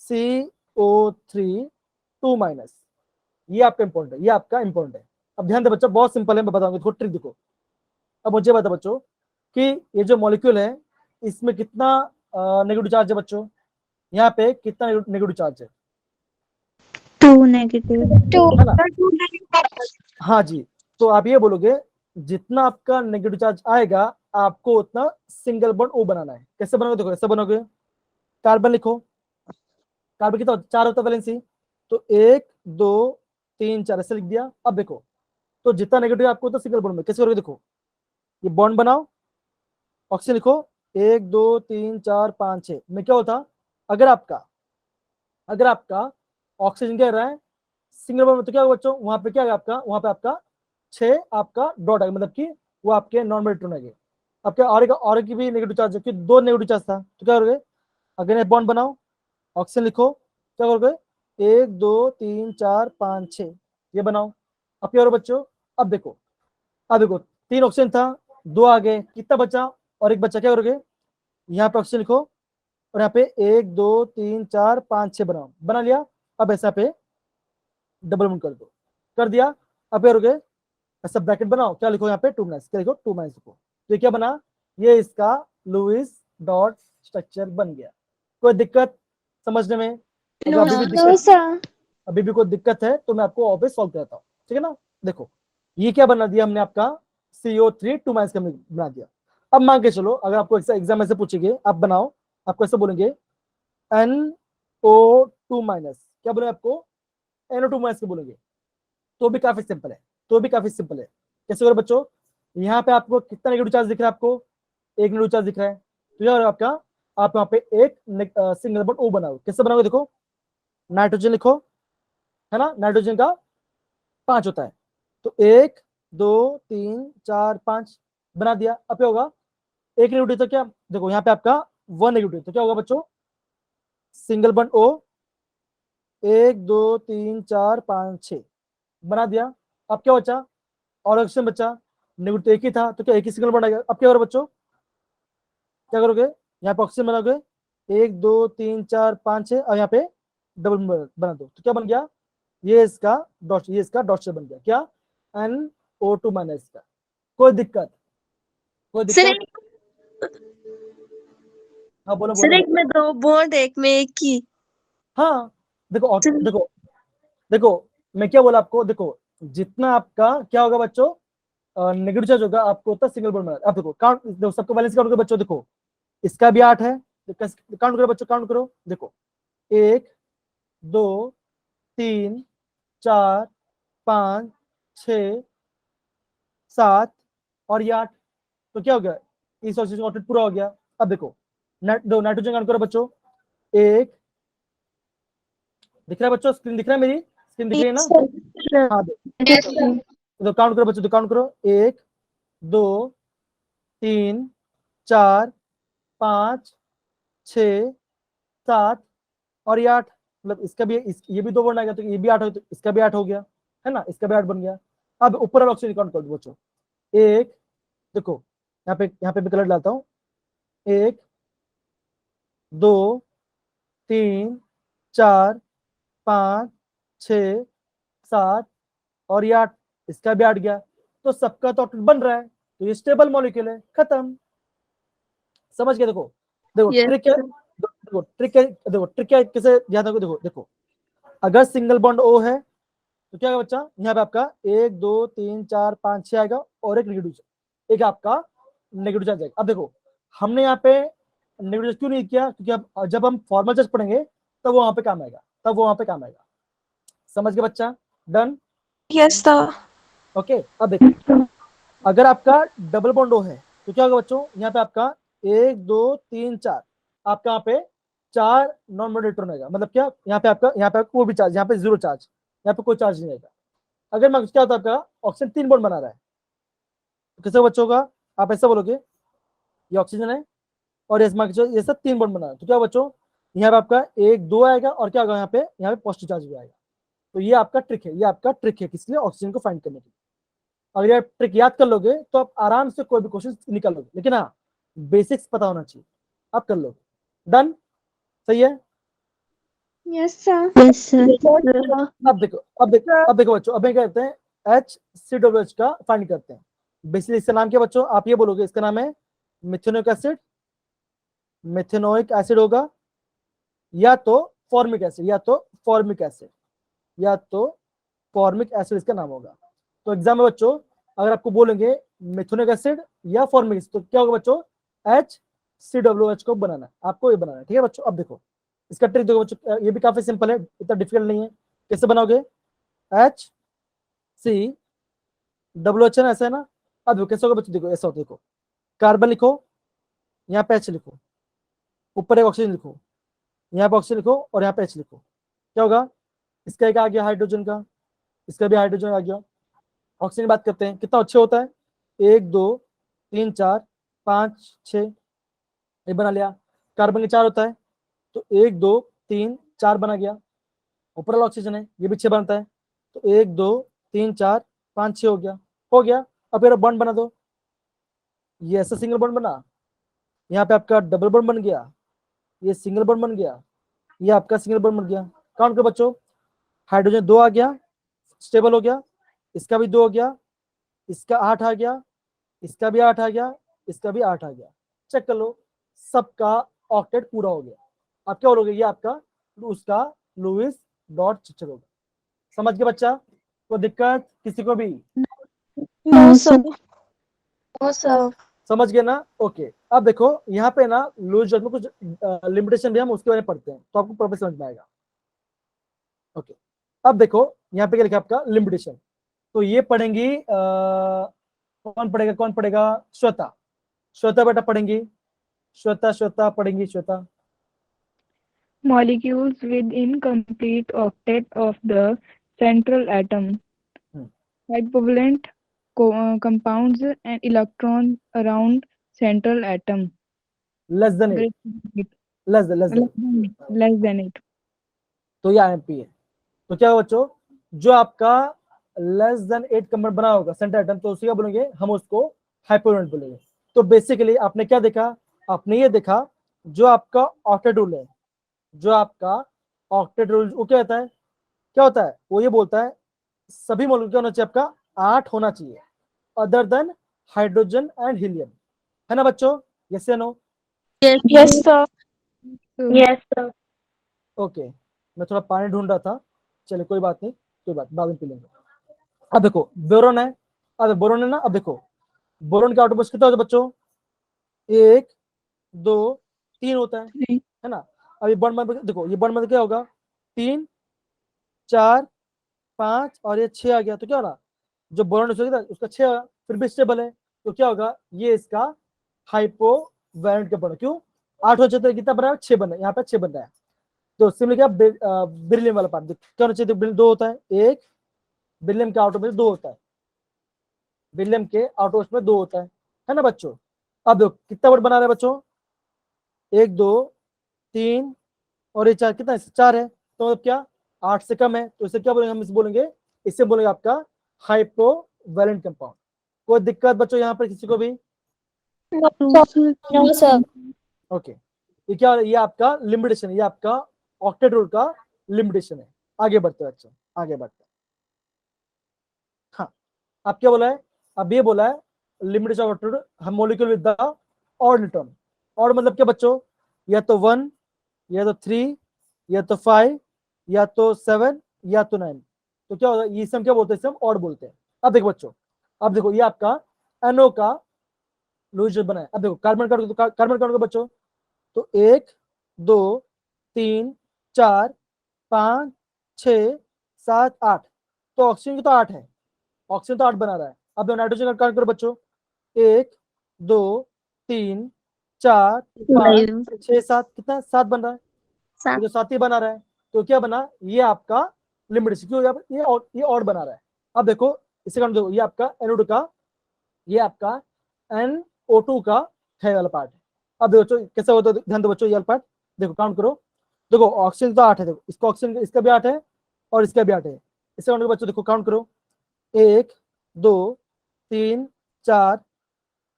Speaker 1: CO3 2-, ये आपका इंपॉर्टेंट है, ये आपका इंपॉर्टेंट है। अब ध्यान दे बच्चों, बहुत सिंपल है, मैं बताऊंगा, देखो ट्रिक देखो। अब मुझे बता बच्चों कि ये जो मॉलिक्यूल है इसमें कितना नेगेटिव चार्ज है बच्चों? यहाँ पे कितना नेगेटिव चार्ज है?
Speaker 2: 2 नेगेटिव।
Speaker 1: है ना? हाँ जी, तो आप ये बोलोगे जितना आपका नेगेटिव चार्ज आएगा आपको उतना सिंगल बॉन्ड ओ बनाना है। कैसे बनाओगे? देखो ऐसे बनोगे, कार्बन लिखो, कार्बन कितना 4 होता है वैलेंसी, तो 1 2 3 4 ऐसे लिख दिया। अब देखो, तो जितना नेगेटिव आपको तो सिंगल बॉन्ड में कैसे करोगे? देखो, ये बॉन्ड बनाओ, ऑक्सीजन लिखो, 1 2 3 4 5 6 में क्या होता? अगर आपका अगर आपका ऑक्सीजन क्या रहा है सिंगल बॉन्ड में, तो क्या होगा बच्चों? वहां पे क्या है आपका? वहां पे आपका 6 आपका डॉट आएगा, मतलब कि वो आपके नॉर्मल इलेक्ट्रॉन आएंगे। आपके और की भी नेगेटिव चार्ज है, क्योंकि 2 नेगेटिव चार्ज था, तो क्या करोगे? अगर बॉन्ड बनाओ, ऑक्सीजन लिखो, क्या करोगे? 1 2 3 4 5 6 ये बनाओ। अब क्या हो रहा बच्चों, अब देखो, अब देखो 3 ऑप्शन था, 2 आ गए, कितना बचा, और एक बच्चा, क्या करोगे, यहाँ पे ऑप्शन लिखो और यहाँ पे 1 2 3 4 5 6 बनाओ, बना लिया। अब ऐसा पे डबल बंद कर दो, कर दिया। अब क्या करोगे, ऐसा ब्रैकेट बनाओ, क्या लिखो यहाँ पे 2 माइनस, क्या लिखो 2 माइनस लिखो। तो ये क्या बना, ये इसका लुईस डॉट स्ट्रक्चर बन गया। कोई दिक्कत समझने में? अगर
Speaker 2: No,
Speaker 1: अभी भी
Speaker 3: No,
Speaker 1: दिक्कत,
Speaker 3: sir.
Speaker 1: अभी भी कोई दिक्कत है तो मैं आपको ऑफिस सॉल्व कराता हूँ, ठीक है ना। देखो ये क्या बना दिया हमने, आपका CO3 2 माइनस का बना दिया। अब मान के चलो, अगर आपको एग्जाम में से पूछेंगे, आप बनाओ, आपको ऐसे बोलेंगे NO2 माइनस, क्या बोले आपको, NO2 माइनस के बोलेंगे, तो भी काफी सिंपल है, तो भी काफी सिंपल है। कैसे हो बच्चों, यहाँ पे आपको कितना नेगेटिव चार्ज दिख रहा है, आपको एक नेगेटिव चार्ज दिख रहा है, तो यार आपका, आप यहाँ पे एक सिंगल बॉन्ड O बनाओ। कैसे बनाओगे, देखो नाइट्रोजन लिखो, है ना, नाइट्रोजन का 5 होता है, तो 1 2 3 4 5 बना दिया। अब क्या होगा, एक नेगेटिव तो क्या, देखो यहाँ पे आपका 1 नेगेटिव, तो क्या होगा बच्चों, सिंगल बॉन्ड O, 1 2 3 4 5 6 बना दिया। अब क्या बचा, और ऑप्शन बचा, नेगेटिव तो एक ही था, तो क्या एक ही सिंगल बॉन्ड आ गया। अब क्या करो बच्चों, क्या करोगे, यहाँ पे ऑक्सीजन बनाओगे, 1 2 3 4 5 6, और यहाँ पे डबल बना दो, तो क्या बन गया, ये इसका डॉट, ये इसका डॉट से बन गया, क्या, NO2 माइनस का। कोई दिक्कत, कोई
Speaker 2: सर
Speaker 1: दिक्कत? हाँ बोलो
Speaker 2: सर
Speaker 1: बोलो
Speaker 2: एक
Speaker 1: बोलो।
Speaker 2: में 2 बॉन्ड, एक में एक ही।
Speaker 1: हाँ देखो,
Speaker 2: सर
Speaker 1: देखो देखो, मैं क्या बोला आपको, देखो जितना आपका क्या होगा बच्चों, नेगेटिव चार्ज होगा, आपको उतना सिंगल बॉन्ड बना। अब देखो काउंट, देखो सबको बैलेंस काउंट करो बच्चों, देखो इसका भी 8 है, काउंट करो बच्चों, काउंट करो, देखो 1 2 3 4 5 6 7 और ये 8, तो क्या हो गया, इस ऑक्सीजन ऑर्बिट पूरा हो गया। अब देखो दो नाइट्रोजन काउंट करो बच्चों, एक, दिख रहा है बच्चों, स्क्रीन दिख रहा है, मेरी स्क्रीन दिख रही है ना।
Speaker 2: सर
Speaker 1: हाँ
Speaker 3: Yes, sir.
Speaker 1: तो काउंट करो बच्चों, तो काउंट करो, 1 2 3 4 5 6 7 और ये 8, मतलब इसका भी ये भी 2 बॉन्ड आ गया, तो ये भी 8 हो, तो इसका भी 8 हो गया, है ना, इसका भी 8 बन गया। अब ऊपर वाला ऑक्सीजन काउंट कर दो बच्चों, एक, देखो यहाँ पे भी कलर डालता हूँ, 1 2 3 4 5 6 7 और ये 8, इसका भी 8 गया, तो सबका तो बन रहा है, तो ये स्टेबल मॉलिक्यूल है, खत्म। समझ गए? देखो देखो
Speaker 2: यस
Speaker 1: ट्रिक क्या,
Speaker 2: सर।
Speaker 1: देखो ट्रिक क्या, देखो ट्रिक क्या कैसे याद रखो, देखो देखो अगर सिंगल बॉन्ड O है तो क्या होगा बच्चा, यहाँ पे आपका 1 2 3 4 5 6 आएगा, और एक नेगेटिव, एक आपका नेगेटिव चार्ज आएगा। अब देखो हमने यहाँ पे नेगेटिव चार्ज क्यों नहीं किया, क्योंकि अब जब हम फॉर्मल चार्ज पढ़ेंगे तब वो वहां पे काम आएगा, तब वो वहां पे काम आएगा। समझ गए बच्चा, डन,
Speaker 3: Yes, sir.
Speaker 1: ओके। अब देखो अगर आपका डबल बॉन्ड O है तो क्या होगा बच्चों, यहाँ पे आपका 1 2 3 4, आपका यहाँ पे 4 नॉन मोडल इलेक्ट्रॉन आएगा, मतलब क्या, यहाँ पे कोई भी चार्ज, यहाँ पे 0 चार्ज, यहाँ पे कोई चार्ज नहीं आएगा। अगर मैं क्या होता है, आपका ऑक्सीजन 3 बॉन्ड बना रहा है, तो कैसे बच्चों का, आप ऐसा बोलोगे, ये ऑक्सीजन है और ये सब 3 बॉन्ड बना रहा है, तो क्या बच्चों, यहाँ पे आपका 1 2 आएगा, और क्या होगा, यहाँ पे पॉजिटिव चार्ज भी आएगा। तो ये आपका ट्रिक है, ये आपका ट्रिक है किस लिए, ऑक्सीजन को फाइंड करने के लिए। अगर ये ट्रिक याद कर लोगे तो आप आराम से कोई भी क्वेश्चन निकाल लोगे, लेकिन हाँ बेसिक्स पता होना चाहिए, आप कर लोगे, डन, सही है।
Speaker 3: Yes, sir.
Speaker 2: Yes sir.
Speaker 1: अब देखो बच्चों, अब क्या करते हैं, HCOH का फाइंड करते हैं। बेसिकली इसका नाम क्या बच्चों, आप ये बोलोगे, इसका नाम है मिथेनोइक एसिड, मिथेनोइक एसिड होगा, या तो फॉर्मिक एसिड, या तो फॉर्मिक एसिड, या तो फॉर्मिक एसिड इसका नाम होगा। तो एग्जाम में बच्चों अगर आपको बोलेंगे मिथेनोइक एसिड या फॉर्मिक एसिड, तो क्या होगा बच्चों, HCOH को बनाना है, आपको ये बनाना है, ठीक है बच्चों। अब देखो इसका ट्रिक देखो बच्चों, ये भी काफी सिंपल है, इतना डिफिकल्ट नहीं है। कैसे बनाओगे, HCOH है ना, ऐसा है ना। अब देखो कैसे होगा बच्चों, देखो ऐसा होता है, देखो कार्बन लिखो, यहाँ पे H लिखो, ऊपर एक ऑक्सीजन लिखो, यहाँ पे ऑक्सीजन लिखो, और यहाँ पे H लिखो, क्या होगा, इसका एक आ गया हाइड्रोजन का, इसका भी हाइड्रोजन आ गया। ऑक्सीजन की बात करते हैं, कितना अच्छे होता है, 1 2 3 4 5 6, ये बना लिया। कार्बन के 4 होता है, तो 1 2 3 4 बना गया। ऊपर वाला ऑक्सीजन है, ये भी 6 बनता है। तो 1 2 3 4 5 6 हो गया। अब ये बॉन्ड बना दो, ये ऐसा सिंगल बॉन्ड बना, यहाँ पे आपका डबल बॉन्ड बन गया, ये सिंगल बॉन्ड बन गया, ये आपका सिंगल बॉन्ड बन गया। काउंट करो बच्चों, हाइड्रोजन 2 आ गया, स्टेबल हो गया, इसका भी 2 हो गया, इसका 8 आ गया, इसका भी 8 आ गया, इसका भी 8 आ गया। चेक कर लो, सबका ऑक्टेट पूरा हो गया। अब क्या बोलोगे, ये आपका उसका लुईस डॉट स्ट्रक्चर होगा। समझ गए बच्चा? कोई दिक्कत किसी को भी?
Speaker 3: No, sir.
Speaker 2: No, sir.
Speaker 1: समझ गए ना? ओके। अब देखो यहाँ पे ना लुईस डॉट में कुछ लिमिटेशन भी हम उसके बारे में पढ़ते हैं, तो आपको प्रॉपर समझ में आएगा। ओके, अब देखो यहाँ पे क्या लिखा आपका लिमिटेशन, तो ये पढ़ेंगी कौन पढ़ेगा? श्वेता। श्वेता बेटा पढ़ेंगी, श्वेता पढ़ेंगी, Shweta.
Speaker 4: Molecules with incomplete octet of the central atom.
Speaker 1: Hmm.
Speaker 4: Equivalent compounds and electrons around central atom.
Speaker 1: Less than 8, less than
Speaker 4: Less than it.
Speaker 1: तो ये आईएमपी है। तो क्या बच्चों, जो आपका लेस देन 8 कंपाउंड बना होगा सेंटर एटम, तो उसी का बोलेंगे हम उसको हाइपोवेलेंट बोलेंगे। तो बेसिकली आपने क्या देखा? आपने ये देखा जो आपका ऑक्टेट रूल है, जो आपका ऑक्टेट रूल वो क्या होता है? क्या होता है? वो ये बोलता है सभी मॉलिक्यूल क्या होना चाहिए आपका? 8 होना चाहिए, other than hydrogen and helium, है ना बच्चों? यस या no?
Speaker 3: Yes, sir.
Speaker 4: So,
Speaker 3: Yes, sir.
Speaker 1: Okay, मैं थोड़ा पानी ढूंढ रहा था, चलिए कोई बात नहीं, कोई बात बाद में पी लेंगे। अब देखो बोरोन है, अब बोरोन है ना, अब देखो बोरोन का आउटपुट कितना होता है बच्चों? 1 2 3 होता है ना? अब ये बॉन्ड में देखो, ये बॉन्ड में क्या होगा? 3 4 5 और ये 6 आ गया, तो क्या होगा? जो बोरोन उसका 6 फिर भी स्टेबल है, तो क्या होगा? ये इसका हाइपोवैलेंट कंपाउंड। क्यों? 8 हो जाता है, कितना बना है? 6 बना है, यहाँ पे 6 बन रहा है। तो सिमिलर क्या बेरिलियम वाला पार्ट क्या होना चाहिए? 2 होता है, एक बेरिलियम के आउटर में 2 होता है, बेरिलियम के आउटर में 2 होता है ना बच्चों? अब देखो कितना वर्ड बना रहे हैं बच्चों? 1 2 3 और ये 4, कितना है? 4 है, तो मतलब क्या 8 से कम है, तो इसे क्या बोलेंगे? हम इसे बोलेंगे, इससे बोलेंगे आपका हाइपोवैलेंट कंपाउंड। कोई दिक्कत बच्चों यहाँ पर किसी को भी?
Speaker 3: No, sir.
Speaker 1: ओके, ये क्या? ये आपका लिमिटेशन है, ये आपका ऑक्टेट रूल का लिमिटेशन है। आगे बढ़ते हैं बच्चों, आगे बढ़ते हैं। हाँ, अब क्या बोला है? अब ये बोला है लिमिटेशन ऑफ ऑक्टेट हम molecule with the odd neutron. Odd मतलब क्या बच्चों? या तो 1, या तो 3, या तो 5, या तो 7, या तो 9। तो क्या होता है? ये सब क्या बोलते हैं? इसे हम ऑड बोलते हैं। अब देखो बच्चों, अब देखो ये आपका NO का लुईस बना है। अब देखो कार्बन काउंट, तो कार्बन काउंट बच्चों, तो 1 2 3 4 5 6 7 8, तो ऑक्सीजन की तो 8 है, ऑक्सीजन तो 8 बना रहा है। अब नाइट्रोजन का काउंट करो बच्चों, 1 2 3 4 5 6 7, कितना? 7 बन रहा है, ये तो 7 ही बना रहा है। तो क्या बना? ये आपका लिमिट, क्यों? ये और बना रहा है। अब देखो इसे काउंट देखो, ये आपका NO2 का, ये आपका NO2 का है वाला पार्ट है। अब देखो कैसे होता है, ध्यान दो बच्चों, ये वाला पार्ट देखो, काउंट करो। देखो ऑक्सीजन तो 8 है, देखो इसका ऑक्सीजन, इसका भी 8 है और इसका भी 8 है। इसे काउंट करो बच्चों, देखो काउंट करो, 1 2 3 4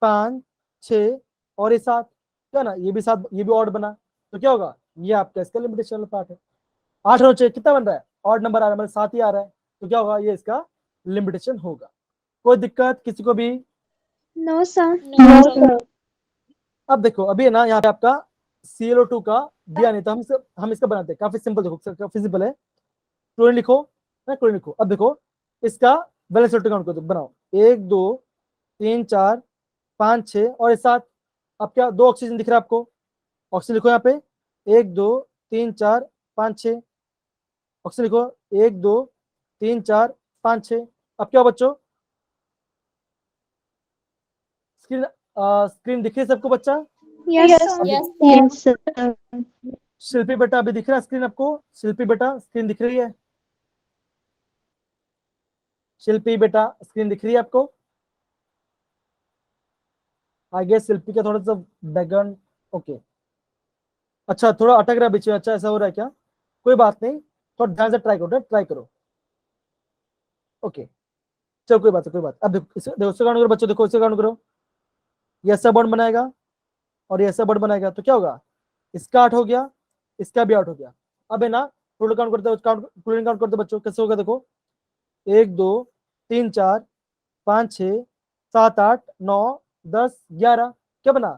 Speaker 1: 5 6 और ये 7, क्या ना? ये भी 7, ये भी ऑड बना, तो क्या होगा? ये आपका इसका लिमिटेशन वाला पार्ट है। 8 होना चाहिए, कितना बन रहा है? ऑड नंबर आ रहा है, मतलब 7 ही आ रहा है, तो क्या होगा? ये इसका लिमिटेशन होगा। कोई दिक्कत किसी को भी?
Speaker 3: No, sir.
Speaker 2: No, sir.
Speaker 1: अब देखो अभी है ना, यहाँ पे आपका ClO2 का दिया नहीं, तो हम इसका बनाते हैं, काफी सिंपल, देखो काफी सिंपल है। क्लोरीन लिखो ना, क्लोरीन लिखो। अब देखो इसका वैलेंस इलेक्ट्रॉन काउंट करो, बनाओ 1 2 3 4 5 6 और 7। अब क्या 2 ऑक्सीजन दिख रहा है आपको? ऑक्सीजन लिखो यहाँ पे, 1 2 3 4 5 6, ऑक्सीजन लिखो 1 2 3 4 5 6। अब क्या बच्चों? स्क्रीन स्क्रीन दिख रही है सबको बच्चा?
Speaker 3: Yes, sir. Yes, sir.
Speaker 1: शिल्पी बेटा अभी दिख रहा है स्क्रीन आपको? शिल्पी बेटा स्क्रीन दिख रही है? शिल्पी बेटा स्क्रीन दिख रही है आपको? आगे शिल्पी का थोड़ा सा बैकग्राउंड, ओके, अच्छा थोड़ा अटक रहा है बीच में, अच्छा ऐसा हो रहा है क्या? कोई बात नहीं, थोड़ा ध्यान से ट्राई करो, ट्राई करो। ओके चलो कोई बात है, कोई बात। अब देखो इससे काउंट करो बच्चों, देखो इससे काउंट करो, ये ऐसा बॉन्ड बनाएगा और ये ऐसा बॉन्ड बनाएगा, तो क्या होगा, इसका 8 हो गया, इसका भी 8 हो गया। अब है ना टोटल काउंट करते हो, काउंट करते बच्चों, कैसे होगा देखो, 1 2 3 4 5 6 7 8 9 10 11, क्या बना,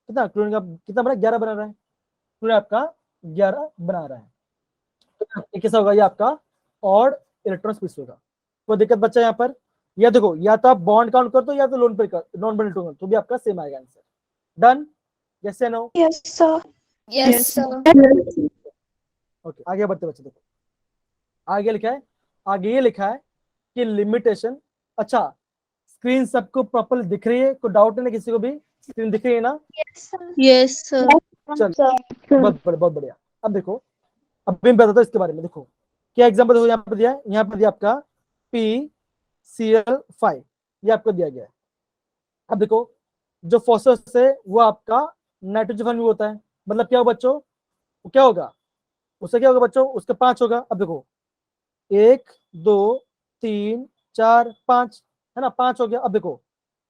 Speaker 1: कितना क्लोरीन का कितना बना, 11 बना रहा है, क्लोरीन आपका 11 बना रहा है। तो कैसा होगा, ये आपका ऑड इलेक्ट्रॉन स्पीड होगा। कोई दिक्कत बच्चा यहाँ पर, या देखो या तो आप बॉन्ड काउंट कर दो या तो लोन पे कर, नॉन बॉन्ड इलेक्ट्रॉन, तो भी आपका सेम आएगा आंसर। डन, यस या no?
Speaker 3: Yes, sir.
Speaker 2: Yes, sir.
Speaker 1: Okay आगे बढ़ते बच्चे, देखो आगे लिखा है, आगे ये लिखा है कि लिमिटेशन। अच्छा स्क्रीन सबको प्रॉपर दिख रही है, कोई डाउट नहीं किसी को भी, स्क्रीन दिख रही है ना?
Speaker 3: Yes, sir.
Speaker 1: चल बहुत बढ़िया। अब देखो, अब मैं बताता हूँ इसके बारे में। देखो क्या एग्जांपल देखो, यहाँ पर दिया है, यहाँ पर दिया आपका PCl5, ये आपको दिया गया है। अब देखो जो फॉस्फोरस है वो आपका नाइट्रोजन फॉर्म में होता है, मतलब क्या हो बच्चों, वो क्या होगा, उससे क्या होगा बच्चों, उसका 5 होगा। अब देखो 1 2 3 4 5 है ना, 5 हो गया। अब देखो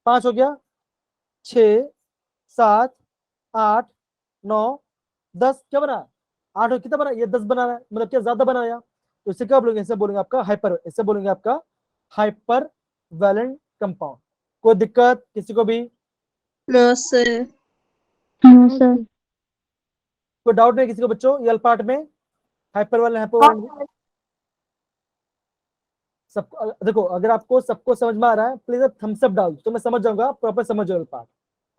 Speaker 1: 5 हो गया, 6 7 8 9 10, क्या बना, 8 कितना बना, ये 10 बना रहा है, मतलब क्या ज्यादा बनाया। तो इसे क्या बोलेंगे, इसे बोलेंगे आपका हाइपर, इसे बोलेंगे आपका हाइपर वैलेंट कंपाउंड। कोई दिक्कत किसी को भी?
Speaker 3: No, sir.
Speaker 4: No, sir.
Speaker 1: कोई डाउट नहीं किसी को बच्चों, ये पार्ट में हाइपर वैलेंट, हाइपर वैलेंट सबको। देखो अगर आपको सबको समझ में आ रहा है प्लीज थम्स अप डाल दो, तो मैं समझ जाऊंगा प्रॉपर समझ जाओ पार्ट,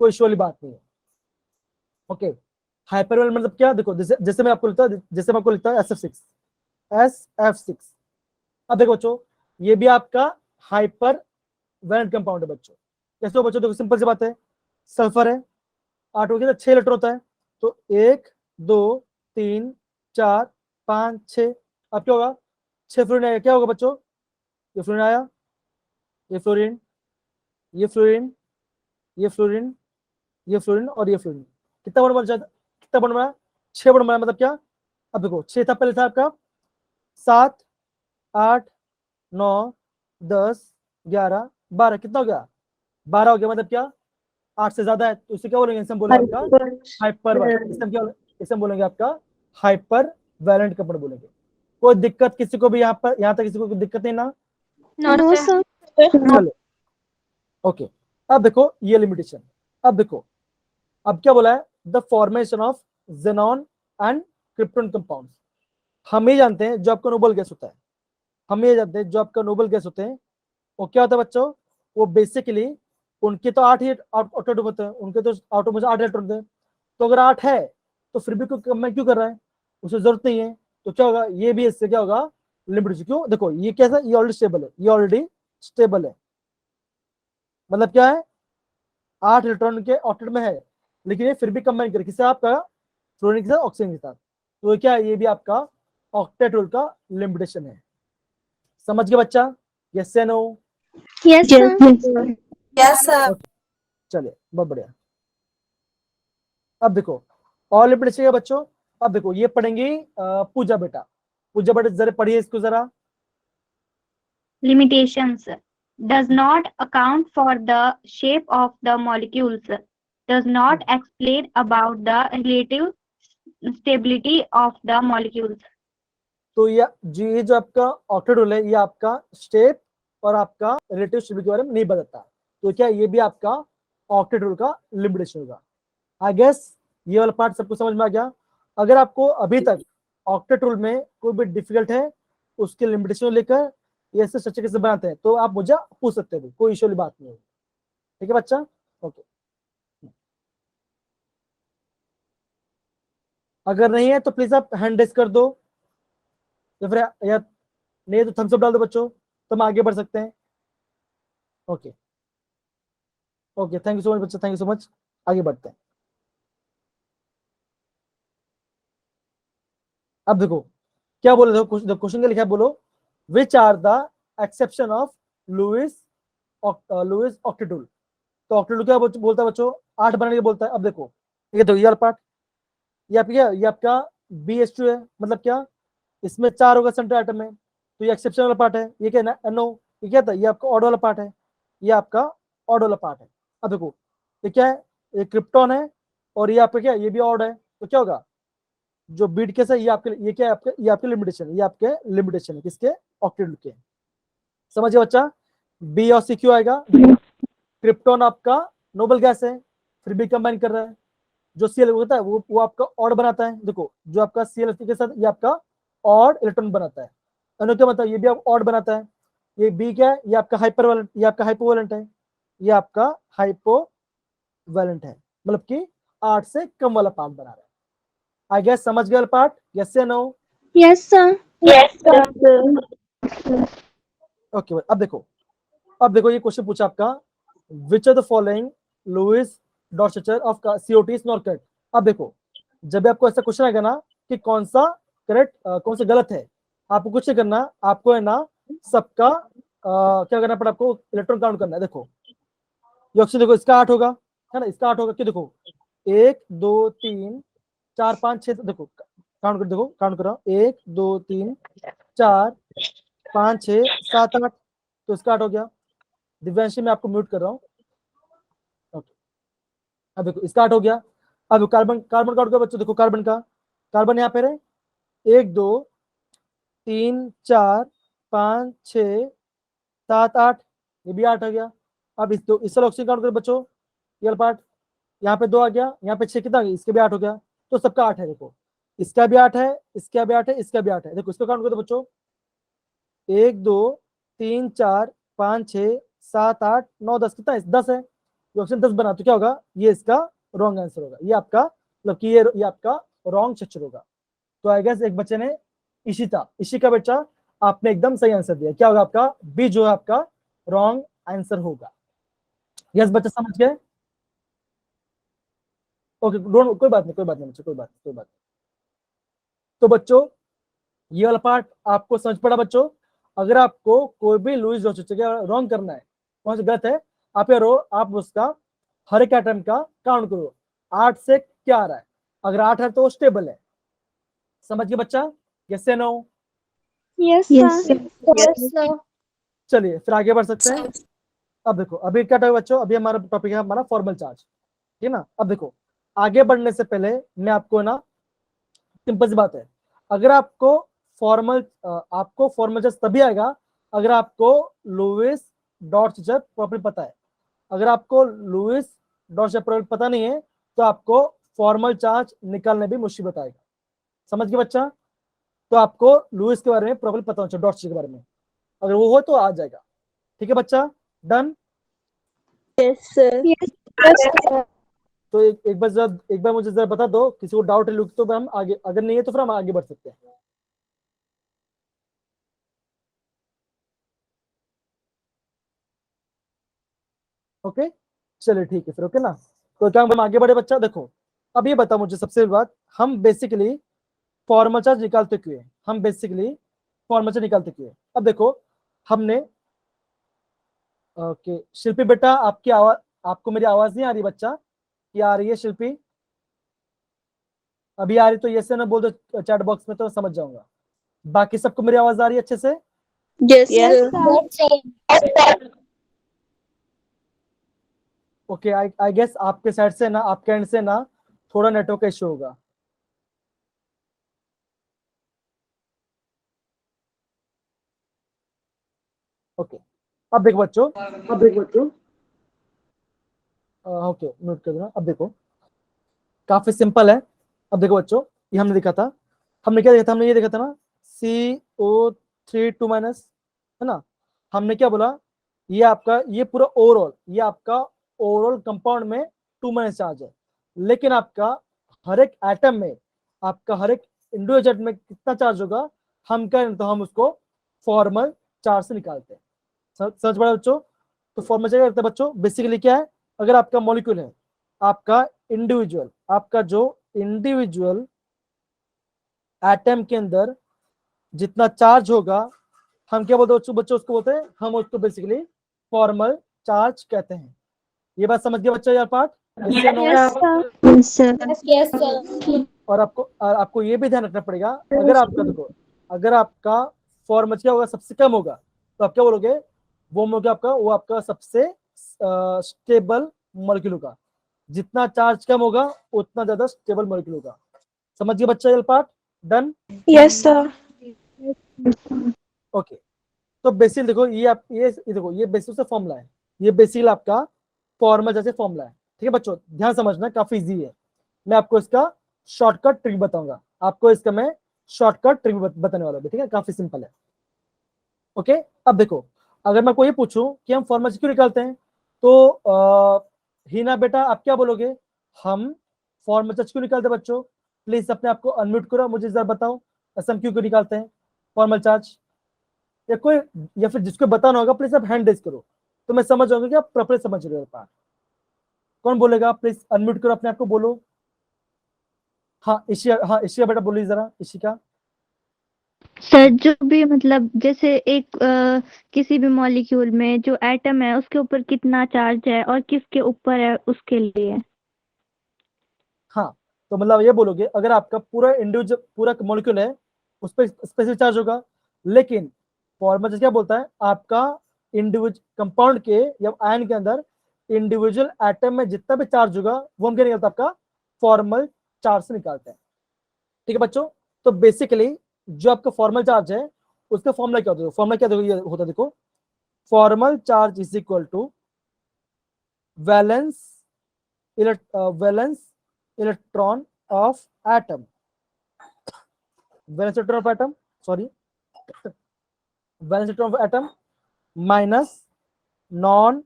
Speaker 1: कोई इशू वाली बात नहीं है। ओके हाइपर वैलेंट मतलब क्या, देखो जैसे जैसे मैं आपको लिखता हूँ, जैसे मैं आपको लिखता हूँ SF6। अब देखो बच्चों ये भी आपका हाइपर वैलेंट कंपाउंड है बच्चों। कैसे हो बच्चों, देखो सिंपल सी बात है, सल्फर है, 8 हो गया, 6 इलेक्ट्रॉन होता है, तो 1 2 3 4 5 6, अब क्या होगा, 6 फ्लोरीन आएगा, क्या होगा बच्चों, ये फ्लोरीन आया, ये फ्लोरीन, ये फ्लोरीन, ये फ्लोरीन, ये फ्लोरीन और ये फ्लोरीन, कितना बड़ा बन जाता, कितना बन बना, 6 बन बना, मतलब क्या, अब देखो 6 था पहले, था आपका 7 8 9 10 11 12, कितना हो गया, 12 हो गया, मतलब क्या 8 से ज्यादा है, तो इसे क्या बोलेंगे, इसे हम बोलेंगे आपका हाइपर वैलेंट, इसे हम क्या, इसे हम बोलेंगे आपका हाइपर वैलेंट कंपाउंड बोलेंगे। कोई दिक्कत किसी को भी यहाँ पर, यहाँ तक किसी को कोई दिक्कत नहीं ना?
Speaker 3: No, sir.
Speaker 1: चलो ओके अब देखो ये लिमिटेशन। अब देखो अब क्या बोला है, the formation of xenon and krypton compounds. हम ये जानते हैं जो आपका नोबल गैस होता है, हम ये जानते हैं जो आपका नोबल गैस होते हैं वो क्या होता है बच्चों, वो बेसिकली उनके तो 8 ही ऑटो होते हैं, उनके तो ऑटो में 8 इलेक्ट्रॉन होते हैं, तो अगर 8 है तो फिर भी कोई कम क्यों कर रहा है, उसे जरूरत नहीं है, तो क्या होगा, ये भी इससे क्या होगा लिमिटेशन। क्यों, देखो ये कैसा, ये ऑलरेडी स्टेबल है, ये ऑलरेडी स्टेबल है, मतलब क्या है 8 इलेक्ट्रॉन के ऑक्टेट में है, लेकिन ये फिर भी कंबाइन करे किससे, आपका फ्लोरीन के साथ, ऑक्सीजन के साथ, तो क्या है, ये भी आपका ऑक्टेट रूल का लिमिटेशन है। समझ गए बच्चा, यस या no?
Speaker 3: Yes, sir.
Speaker 2: Yes, sir.
Speaker 1: चलिए बहुत बढ़िया। अब देखो और लिमिटेशन है बच्चों, अब देखो ये पढ़ेंगे पूजा बेटा, पूजा बेटा जरा पढ़िए इसको जरा।
Speaker 5: Limitations does not account for the shape of the molecules, does not explain about the relative stability of the molecules.
Speaker 1: तो ये जो आपका ऑक्टेट रूल है, ये आपका स्टेप और आपका रिलेटिव स्टेबिलिटी के बारे में नहीं बताता, तो क्या ये भी आपका ऑक्टेट रूल का लिमिटेशन होगा। आई गेस ये वाला पार्ट सबको समझ में आ गया। अगर आपको अभी तक ऑक्टेट रूल में कोई भी डिफिकल्ट है उसके लिमिटेशन लेकर ये ऐसे स्ट्रक्चर कैसे बनाते हैं, तो आप मुझे पूछ सकते हो, कोई इशू वाली बात नहीं है, ठीक है बच्चा? ओके अगर नहीं है तो प्लीज आप हैंड रेस कर दो, या फिर या नहीं तो थम्स अप डाल दो बच्चों, तो हम आगे बढ़ सकते हैं। Okay okay thank you so much बच्चा, थैंक यू सो मच, आगे बढ़ते हैं। अब देखो क्या बोले, देखो क्वेश्चन क्या लिखा है, बोलो which are the exception of Lewis Lewis octet rule. तो ऑक्टेट रूल क्या बोलता है बच्चों, 8 बनाने के बोलता है। अब देखो ये तो ये पार्ट, ये आपका BH2 है, मतलब क्या इसमें 4 होगा सेंट्रल एटम में, तो ये एक्सेप्शन वाला पार्ट है। ये क्या है NO, ये क्या था, ये आपका ऑड वाला पार्ट है, ये आपका ऑड वाला पार्ट है। अब देखो ये क्या है, ये क्रिप्टॉन है और ये आपका क्या है, ये भी ऑड है, तो क्या होगा जो बीट केस है ये आपके, ये क्या है आपके, ये आपके लिमिटेशन है, ये आपके लिमिटेशन है किसके, ऑक्टेट के। समझिए बच्चा, बी और सी क्यों आएगा, क्रिप्टॉन आपका नोबल गैस है, फिर भी कंबाइन कर रहा है, जो सीएल होता है वो आपका ऑड बनाता है। देखो जो आपका सीएल के साथ ये आपका ऑड इलेक्ट्रॉन बनाता है, NO क्या मतलब ये भी आप ऑड बनाता है। ये बी क्या है, ये आपका हाइपरवैलेंट, ये आपका हाइपोवैलेंट है, ये आपका हाइपोवैलेंट है, मतलब कि 8 से कम वाला पार्ट बना रहा है। आई गेस समझ गए पार्ट, यस या no?
Speaker 3: Yes, sir.
Speaker 4: Yes, sir.
Speaker 1: Okay अब देखो ये क्वेश्चन पूछा आपका, which of the following Lewis dot structure of COT is not correct. अब देखो जब भी आपको ऐसा क्वेश्चन आएगा ना कि कौन सा करेक्ट कौन सा गलत है, आपको कुछ नहीं करना, आपको है ना सबका क्या करना पड़ा, आपको इलेक्ट्रॉन काउंट करना है। देखो ये ऑप्शन देखो, इसका 8 होगा है ना, इसका 8 होगा, क्यों देखो 1 2 3 4 5 6, देखो काउंट कर, देखो काउंट करो 1 2 3 4 5 6 7 8, तो इसका 8 हो गया। दिव्यांशी मैं आपको म्यूट कर रहा हूँ। ओके अब देखो इसका 8 हो गया। अब कार्बन काउंट करो बच्चों, देखो कार्बन का, कार्बन यहाँ पे रहे 1 2 3 4 5 6 7 8, ये भी 8 हो गया। अब इस ऑक्सीजन काउंट करो बच्चों, ये पार्ट यहाँ पे 2 आ गया, यहाँ पे 6 कितना आ गया, इसके भी 8 हो गया, तो सबका 8 है। देखो इसका भी 8 है, इसका भी 8 है, इसका भी 8 है। देखो इसको काउंट करो बच्चों, 1 2 3 4 5 6 7 8 9 10, कितना है 10 है, ये ऑप्शन 10 बना, तो क्या होगा, ये इसका रॉन्ग आंसर होगा, ये आपका मतलब कि ये आपका रॉन्ग स्ट्रक्चर होगा। तो आई गेस एक बच्चे ने इशी का बच्चा आपने एकदम सही आंसर दिया, क्या होगा आपका बी जो है आपका रॉन्ग आंसर होगा। यस बच्चा समझ गए? ओके डोंट, कोई बात नहीं बच्चों, कोई बात नहीं। तो बच्चों ये वाला पार्ट आपको समझ पड़ा बच्चों। अगर आपको कोई भी लुईस डॉट स्ट्रक्चर रॉन्ग करना है, कौन सा गलत है, आप उसका हर एक एटम का काउंट करो, 8 से क्या आ रहा है, अगर 8 है तो स्टेबल है। समझ गए बच्चा, यस या no?
Speaker 3: Yes,
Speaker 2: Yes,
Speaker 3: sir.
Speaker 2: sir.
Speaker 1: चलिए फिर आगे बढ़ सकते हैं। अब देखो अभी क्या टॉपिक बच्चों, अभी हमारा टॉपिक है हमारा फॉर्मल चार्ज, ठीक है ना। अब देखो आगे बढ़ने से पहले मैं आपको ना सिंपल सी बात है, अगर आपको फॉर्मल चार्ज तभी आएगा अगर आपको लुईस डॉट स्ट्रक्चर प्रॉपर्ली पता है। अगर आपको लुईस डॉट स्ट्रक्चर प्रॉपर्ली पता नहीं है तो आपको फॉर्मल चार्ज निकालने भी मुश्किल बताएगा। समझ गए बच्चा? तो आपको लुईस के बारे में प्रॉपर्ली पता होना चाहिए, डॉट स्ट्रक्चर के बारे में, अगर वो हो तो आ जाएगा। ठीक है बच्चा, डन?
Speaker 3: Yes, sir.
Speaker 1: तो एक बार मुझे जरा बता दो, किसी को डाउट है लुक तो हम आगे, अगर नहीं है तो फिर हम आगे बढ़ सकते हैं। ओके चलिए ठीक है फिर, ओके ना। तो क्या हम आगे बढ़े बच्चा? देखो अब ये बता मुझे सबसे बात, हम बेसिकली फॉर्मल चार्ज निकालते क्यों है, अब देखो हमने ओके शिल्पी बेटा आपकी आवाज, आपको मेरी आवाज नहीं आ रही बच्चा, क्या आ रही है शिल्पी? अभी आ रही तो यस ना बोल दो चैट बॉक्स में, तो समझ जाऊंगा। बाकी सबको मेरी आवाज आ रही है अच्छे से?
Speaker 3: Yes,
Speaker 2: Yes,
Speaker 3: sir.
Speaker 2: sir.
Speaker 1: Okay I guess आपके साइड से ना, आपके एंड से ना थोड़ा नेटवर्क इशू होगा। ओके अब देखो बच्चों, ओके नोट कर देना। अब देखो काफी सिंपल है। अब देखो बच्चों ये हमने देखा था, हमने क्या देखा था, हमने ये देखा था ना CO3 2 माइनस, है ना। हमने क्या बोला, ये आपका ये पूरा ओवरऑल, ये आपका ओवरऑल कंपाउंड में 2 माइनस चार्ज है, लेकिन आपका हर एक एटम में, आपका हर एक इंडिविजुअल में कितना चार्ज होगा, हम क्या, तो हम उसको फॉर्मल चार्ज से निकालते हैं। समझ पड़ा बच्चों? तो फॉर्मल चार्ज करते हैं बच्चों, बेसिकली क्या है, अगर आपका मॉलिक्यूल है, आपका इंडिविजुअल, आपका जो इंडिविजुअल एटम के अंदर जितना चार्ज होगा, हम क्या बोलते हैं बच्चों, उसको बोलते हैं, हम उसको बेसिकली फॉर्मल चार्ज कहते हैं। ये बात समझ गया बच्चा यार part?
Speaker 2: Yes, sir.
Speaker 3: Yes, sir.
Speaker 2: Yes, sir.
Speaker 1: और आपको ये भी ध्यान रखना पड़ेगा, अगर आपका देखो अगर आपका फॉर्मल क्या होगा, सबसे कम होगा, तो आप क्या बोलोगे, वो हो गया आपका, वो आपका सबसे स्टेबल मॉलिक्यूल होगा। जितना चार्ज कम होगा उतना ज्यादा स्टेबल मॉलिक्यूल होगा। समझ गए बच्चा ये part? Done?
Speaker 3: Yes, sir.
Speaker 1: Okay. तो बेसिक देखो, ये आप ये देखो, ये बेसिक से फॉर्मूला है, ये बेसिक आपका फॉर्मल जैसे फॉर्मूला है। ठीक है बच्चों, ध्यान समझना, काफी इजी है। मैं आपको इसका शॉर्टकट ट्रिक बताऊंगा, आपको इसका मैं शॉर्टकट ट्रिक बताने वाला हूँ। ठीक है, काफी सिंपल है। ओके, अब देखो, अगर मैं आपको ये पूछूं कि हम फॉर्मल क्यों निकालते हैं, तो हिना बेटा आप क्या बोलोगे, हम फॉर्मल चार्ज क्यों निकालते हैं? बच्चों प्लीज अपने आप को अनम्यूट करो, मुझे जरा बताओ ऐसा हम क्यों निकालते हैं फॉर्मल चार्ज, या कोई, या फिर जिसको बताना होगा प्लीज आप हैंड रेज करो, तो मैं समझ जाऊंगा कि आप प्रॉपर समझ रहे हो पार्ट। कौन बोलेगा, प्लीज अनम्यूट करो अपने आप को, बोलो। हाँ ईशिया बेटा बोलिए जरा, इशिका।
Speaker 2: सर जो भी मतलब जैसे एक किसी भी मॉलिक्यूल में जो एटम है उसके ऊपर कितना चार्ज है और किसके ऊपर है उसके लिए।
Speaker 1: हाँ, तो मतलब ये बोलोगे, अगर आपका पूरा इंडिविजुअल पूरा मॉलिक्यूल है उस पर स्पेसिफिक चार्ज होगा, लेकिन फॉर्मल क्या बोलता है, आपका इंडिविजुअल कंपाउंड के या आयन के अंदर इंडिविजुअल एटम में जितना भी चार्ज होगा वो हम क्या निकालते हैं, आपका फॉर्मल चार्ज से निकालते हैं। ठीक है बच्चों, तो बेसिकली जो आपका फॉर्मल चार्ज है उसका फॉर्मूला क्या होता है, फॉर्मूला क्या होता है, देखो, formal charge is equal to valence electron of atom, valence electron of atom, sorry, valence electron of atom minus non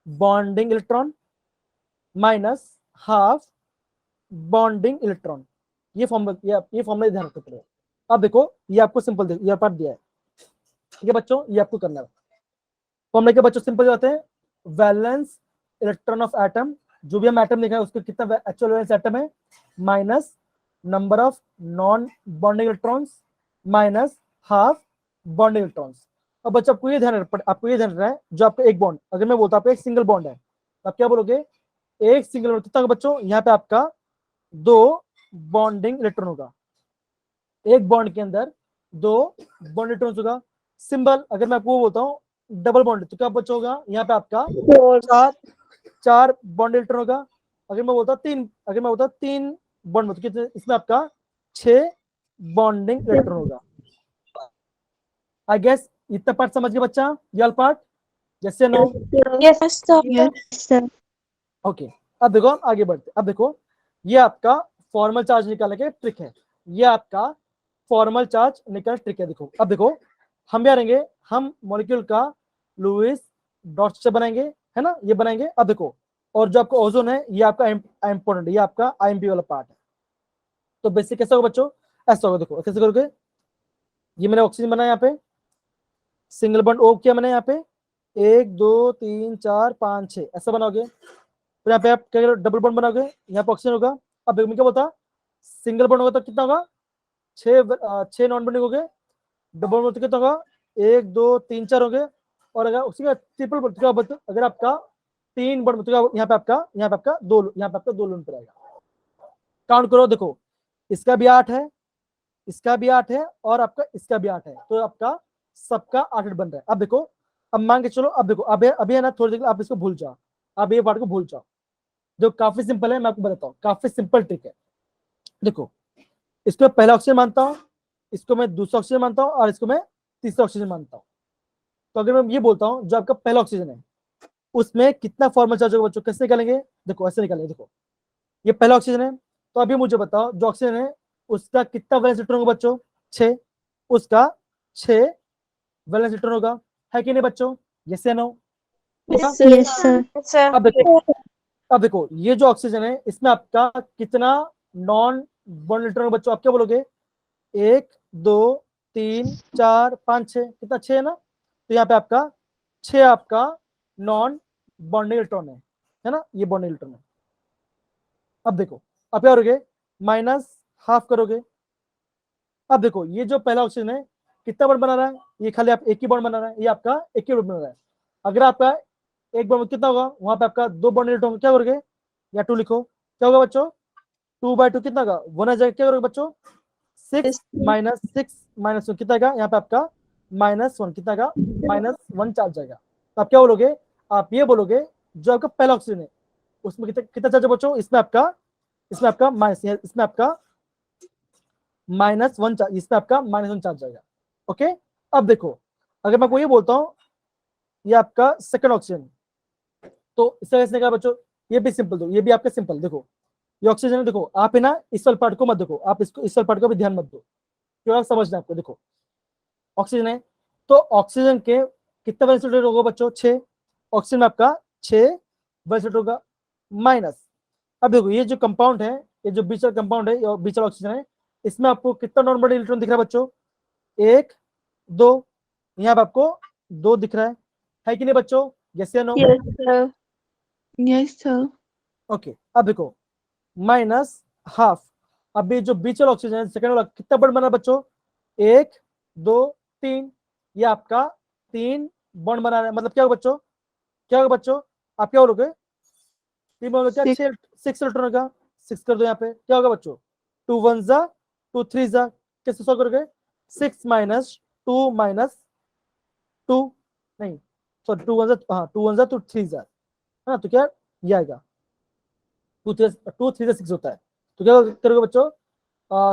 Speaker 1: bonding electron minus half bonding electron. ये फॉर्मूला ध्यान रखते पड़ेगा। अब देखो, ये आपको सिंपल ये पार्ट दिया है, ठीक है बच्चों, ये आपको करना है। फॉर्मूला के बच्चों सिंपल जाते हैं, वैलेंस इलेक्ट्रॉन ऑफ एटम, जो भी हम एटम लिखा है उसके कितना एक्चुअल वैलेंस एटम है, minus number of non bonding electrons minus half bonding electrons. अब बच्चों आपको ये ध्यान रखना है, जो आपका एक बॉन्ड, अगर मैं बोलता हूँ एक सिंगल बॉन्ड है, तो आप क्या बोलोगे, एक सिंगल बॉन्ड कितना बच्चों, यहाँ पे आपका 2 बॉन्डिंग इलेक्ट्रॉन होगा, एक बॉन्ड के अंदर 2 बॉन्ड इलेक्ट्रॉन्स होगा। सिंबल अगर मैं आपको बोलता हूँ डबल बॉन्ड, तो क्या बच्चा होगा, यहाँ पे आपका 4 बॉन्ड इलेक्ट्रॉन होगा। अगर मैं बोलता हूँ 3 बॉन्ड, तो कितने, इसमें आपका 6 बॉन्डिंग इलेक्ट्रॉन होगा। आई गेस इतना पार्ट समझ गए बच्चा, ये वाला पार्ट, जैसे no?
Speaker 3: Yes, sir.
Speaker 2: Yes sir.
Speaker 1: Okay, अब देखो हम आगे बढ़ते, अब देखो ये आपका फॉर्मल चार्ज निकालने के ट्रिक है, ये आपका फॉर्मल चार्ज निकालने ट्रिक है। देखो, अब देखो हम क्या करेंगे, हम मॉलिक्यूल का लुईस डॉट से बनाएंगे, है ना, ये बनाएंगे। अब देखो, और जो आपका ओजोन है ये आपका इंपॉर्टेंट है, ये आपका आईएमपी वाला पार्ट है। तो बेसिक कैसा होगा बच्चों, ऐसा होगा, देखो कैसे करोगे, ये मैंने ऑक्सीजन बनाया यहाँ पे, सिंगल बॉन्ड ओ किया मैंने यहाँ पे, 1 2 3 4 5 6 ऐसा बनाओगे। तो यहाँ पे आप क्या करोगे, डबल बॉन्ड बनाओगे, यहाँ पे ऑक्सीजन होगा। अब मैं क्या बोलता, सिंगल बॉन्ड होगा तो कितना होगा, 6 नॉन बॉन्डिंग हो गए, डबल बॉन्ड तो कितना होगा, 1 2 3 4 हो गए। और अगर उसी का ट्रिपल बॉन्ड, तो अगर आपका 3 बॉन्ड, तो यहाँ पे आपका 2 लोन पर आएगा। काउंट करो, देखो इसका भी 8 है, इसका भी 8 है, और आपका इसका भी 8 है, तो आपका सबका 8 बन रहा है। अब देखो, अब मान के चलो, अब देखो अभी है ना, थोड़ी देर आप इसको भूल जाओ, आप ये पार्ट को भूल जाओ, जो काफी सिंपल है, मैं आपको बताता हूँ, काफी सिंपल ट्रिक है। देखो, इसको मैं पहला ऑक्सीजन मानता हूँ, इसको मैं दूसरा ऑक्सीजन मानता हूँ, और इसको मैं तीसरा ऑक्सीजन मानता हूँ। तो अगर मैं ये बोलता हूँ जो आपका पहला ऑक्सीजन है उसमें कितना फॉर्मल चार्ज होगा बच्चों, कैसे निकालेंगे, देखो ऐसे निकालेंगे। देखो ये पहला ऑक्सीजन है, तो अभी मुझे बताओ जो ऑक्सीजन है उसका कितना वैलेंस इलेक्ट्रॉन होगा बच्चों, 6, उसका 6 वैलेंस इलेक्ट्रॉन होगा, है कि नहीं बच्चों, यस या no?
Speaker 3: Yes,
Speaker 2: yes sir.
Speaker 3: sir.
Speaker 1: अब देखो ये जो ऑक्सीजन है इसमें आपका कितना नॉन बॉन्ड इलेक्ट्रॉन होगा बच्चों, आप क्या बोलोगे, 1 2 3 4 5 6, कितना 6 है ना, तो यहाँ पे आपका 6 आपका नॉन बॉन्डिंग इलेक्ट्रॉन है ना, ये बॉन्डिंग इलेक्ट्रॉन है। अब देखो, अब क्या करोगे, माइनस हाफ करोगे। अब देखो ये जो पहला ऑक्सीजन है कितना बॉन्ड बना रहा है, ये खाली आप एक ही बॉन्ड बना रहा है, ये आपका एक ही बॉन्ड बना रहा है। अगर आपका एक बॉन्ड कितना होगा, वहां पे आपका 2 बॉन्ड इलेक्ट्रॉन, क्या करोगे, या 2 लिखो, क्या होगा बच्चों, 2/2 कितना होगा, 1 आ जाएगा, क्या करोगे बच्चों, 6 माइनस 6 माइनस 1 कितना आएगा यहाँ पे आपका -1 कितना आएगा -1 चार्ज जाएगा। तो आप क्या बोलोगे, आप ये बोलोगे जो आपका पहला ऑक्सीजन है उसमें कितना कितना चार्ज है बच्चों, इसमें आपका माइनस, इसमें आपका -1 चार्ज, इसमें आपका -1 चार्ज जाएगा। ओके, अब देखो अगर मैं आपको ये बोलता हूँ ये आपका सेकंड ऑक्सीजन, तो इस तरह से क्या बच्चों, ये भी सिंपल दो, ये भी आपका सिंपल देखो, ये ऑक्सीजन है, देखो आप है ना इस वाले पार्ट को मत देखो, आप इसको इस वाले पार्ट को भी ध्यान मत दो, क्यों आप समझना आपको। देखो ऑक्सीजन है तो ऑक्सीजन के कितना वैलेंस इलेक्ट्रॉन होगा बच्चों, 6, ऑक्सीजन में आपका 6 वैलेंस इलेक्ट्रॉन होगा माइनस। अब देखो ये जो कंपाउंड है, ये जो बीच वाला कंपाउंड है, ये बीच वाला ऑक्सीजन है, इसमें आपको कितना नॉन बॉडी इलेक्ट्रॉन दिख रहा है बच्चों, 1 2, यहाँ पे आपको 2 दिख रहा है कि नहीं बच्चों, यस या no?
Speaker 3: Yes, sir. Yes, sir.
Speaker 1: Okay, अब देखो -12, अब ये जो बीच वाला ऑक्सीजन है सेकंड वाला कितना बॉन्ड बना बच्चों, 1 2 3, ये आपका 3 बॉन्ड बना रहा है, मतलब क्या होगा बच्चों, क्या होगा बच्चों, आप क्या बोलोगे, 3 बॉन्ड क्या, 6 इलेक्ट्रॉन का 6 कर दो यहाँ पे, क्या होगा बच्चों, 2 1 जा 2 3 जा, कैसे सॉल्व करोगे, 6 माइनस 2 माइनस 2, नहीं सॉरी 2 1 जा, हाँ 2 1 जा 2 3 जा, हाँ तो क्या ये आएगा 2 3 जा 6 होता है, तो क्या करोगे बच्चों,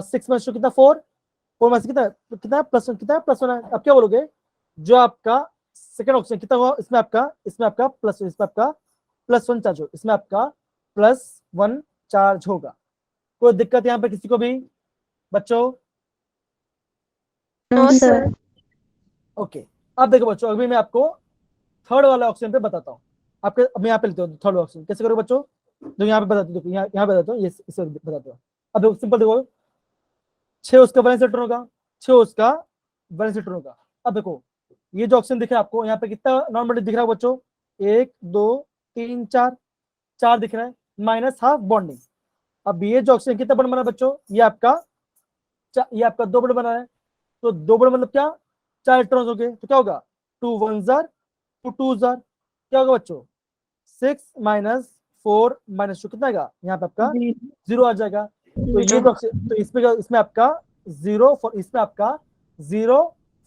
Speaker 1: 6 माइनस 2 कितना 4, 4 माइनस कितना कितना +1, कितना +1 है, अब क्या बोलोगे जो आपका सेकंड ऑक्सीजन कितना हुआ, इसमें आपका प्लस, इसमें आपका +1 चार्ज हो, इसमें आपका +1 चार्ज होगा। कोई दिक्कत यहाँ पे किसी को भी बच्चों?
Speaker 3: No, sir.
Speaker 1: ओके, अब देखो बच्चों अभी मैं आपको थर्ड वाला ऑक्सीजन पे बताता हूँ, आपके अब मैं यहाँ पे लेते हूँ थर्ड ऑक्सीजन, कैसे करोगे बच्चों, जो यहाँ पे बताते देखो, यहाँ बताता हूँ, ये इसे बताता हूँ। अब देखो सिंपल देखो, 6 उसका वैलेंस इलेक्ट्रॉन होगा, 6 उसका वैलेंस इलेक्ट्रॉन होगा। अब देखो ये जो ऑक्सीजन दिख रहा है आपको यहाँ पे कितना नॉन बॉन्डेड दिख रहा है बच्चों, 1 2 3 4, 4 दिख रहा है, -12 बॉन्डिंग। अब ये जो ऑक्सीजन कितना बॉन्ड बना है बच्चों, ये आपका 2 बॉन्ड बना है, तो 2 बॉन्ड मतलब क्या, 4 इलेक्ट्रॉन्स हो गए, तो क्या होगा 2 1 जार 2 2 जार, क्या होगा बच्चों 6 माइनस 4 माइनस 2 कितना आएगा, यहाँ पे आपका 0 आ जाएगा। तो ये तो इसमें आपका 0, इसमें आपका 0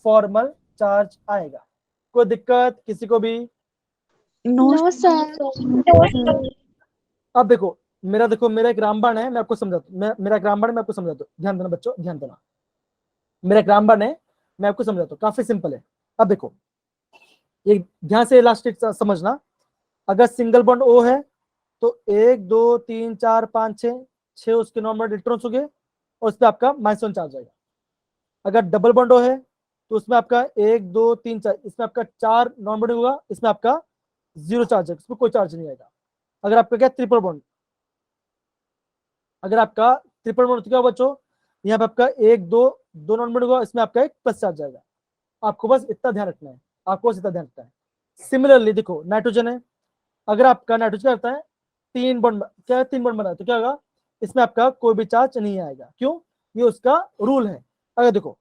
Speaker 1: फॉर्मल चार्ज आएगा। कोई दिक्कत किसी को भी?
Speaker 3: No, sir.
Speaker 1: अब देखो मेरा एक रामबाण है, मैं आपको समझाता हूँ, मेरा एक रामबाण है, मैं आपको समझाता हूँ, ध्यान देना बच्चों, ध्यान देना, मेरा एक रामबाण है, मैं आपको समझाता हूँ, काफी सिंपल है। अब देखो ये ध्यान से लास्ट समझना, अगर सिंगल बॉन्ड O है तो 1 2 3 4 5 6 उसके नॉन बॉन्ड इलेक्ट्रॉन्स हो गए और उस पर आपका -1 चार्ज आएगा। अगर डबल बॉन्ड O है तो उसमें आपका 1 2 3 4, इसमें आपका 4 नॉन बॉन्डिंग होगा, इसमें आपका 0 चार्ज है, इसमें कोई चार्ज नहीं आएगा। अगर आपका क्या ट्रिपल बॉन्ड, अगर आपका ट्रिपल बॉन्ड तो क्या बच्चों, यहाँ पे आपका 1 2 2 नॉन बॉन्ड होगा, इसमें आपका एक प्लस चार्ज आएगा। आपको बस इतना ध्यान रखना है, आपको बस इतना ध्यान रखना है। सिमिलरली देखो नाइट्रोजन है, अगर आपका नाइट्रोजन क्या करता है, 3 बॉन्ड बना है, तो क्या होगा, इसमें आपका कोई भी चार्ज नहीं आएगा, क्यों, ये उसका रूल है। अगर देखो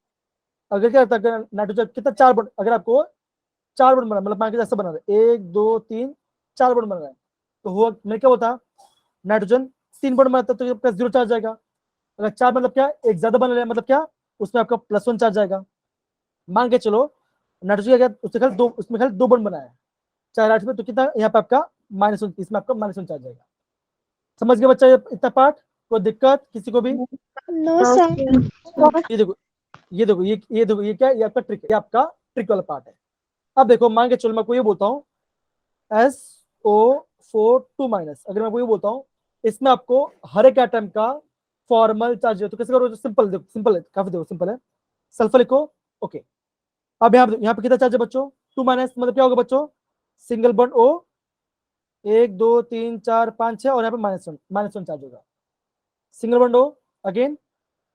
Speaker 1: अगर क्या करता है नाइट्रोजन कितना 4 बॉन्ड, अगर आपको 4 बॉन्ड बना, मतलब मान के जैसा बना रहा है 1 2 3 4 बॉन्ड बन रहा है, तो हुआ मैं क्या होता, नाइट्रोजन 3 बॉन्ड बनाता है तो आपका 0 चार्ज आएगा। अगर 4 मतलब क्या, एक ज्यादा बन रहा है, मतलब क्या, उसमें आपका +1 चार्ज आएगा। मान के चलो नाइट्रोजन क्या, उसमें खाली 2 बॉन्ड बनाया है 4 8 में, तो कितना यहाँ पे आपका -1, इसमें आपका -1 चार्ज आएगा। समझ गए बच्चा इतना पार्ट? कोई दिक्कत किसी को भी?
Speaker 3: No, sir.
Speaker 1: ये देखो ये क्या, ये आपका ट्रिक है, ये आपका ट्रिक वाला पार्ट है। अब देखो मान के चलो मैं आपको ये बोलता हूँ SO4 2-, अगर मैं आपको ये बोलता हूँ इसमें आपको हर एक एटम का फॉर्मल चार्ज है, तो कैसे करोगे, सिंपल देखो, सिंपल है, काफी देखो सिंपल है, सल्फर लिखो। ओके, अब यहाँ पे कितना चार्ज है बच्चों, 2-, मतलब क्या होगा बच्चों, सिंगल बॉन्ड O 1 2 3 4 5 6 और यहाँ पे -1 चार्ज होगा। Single bond O again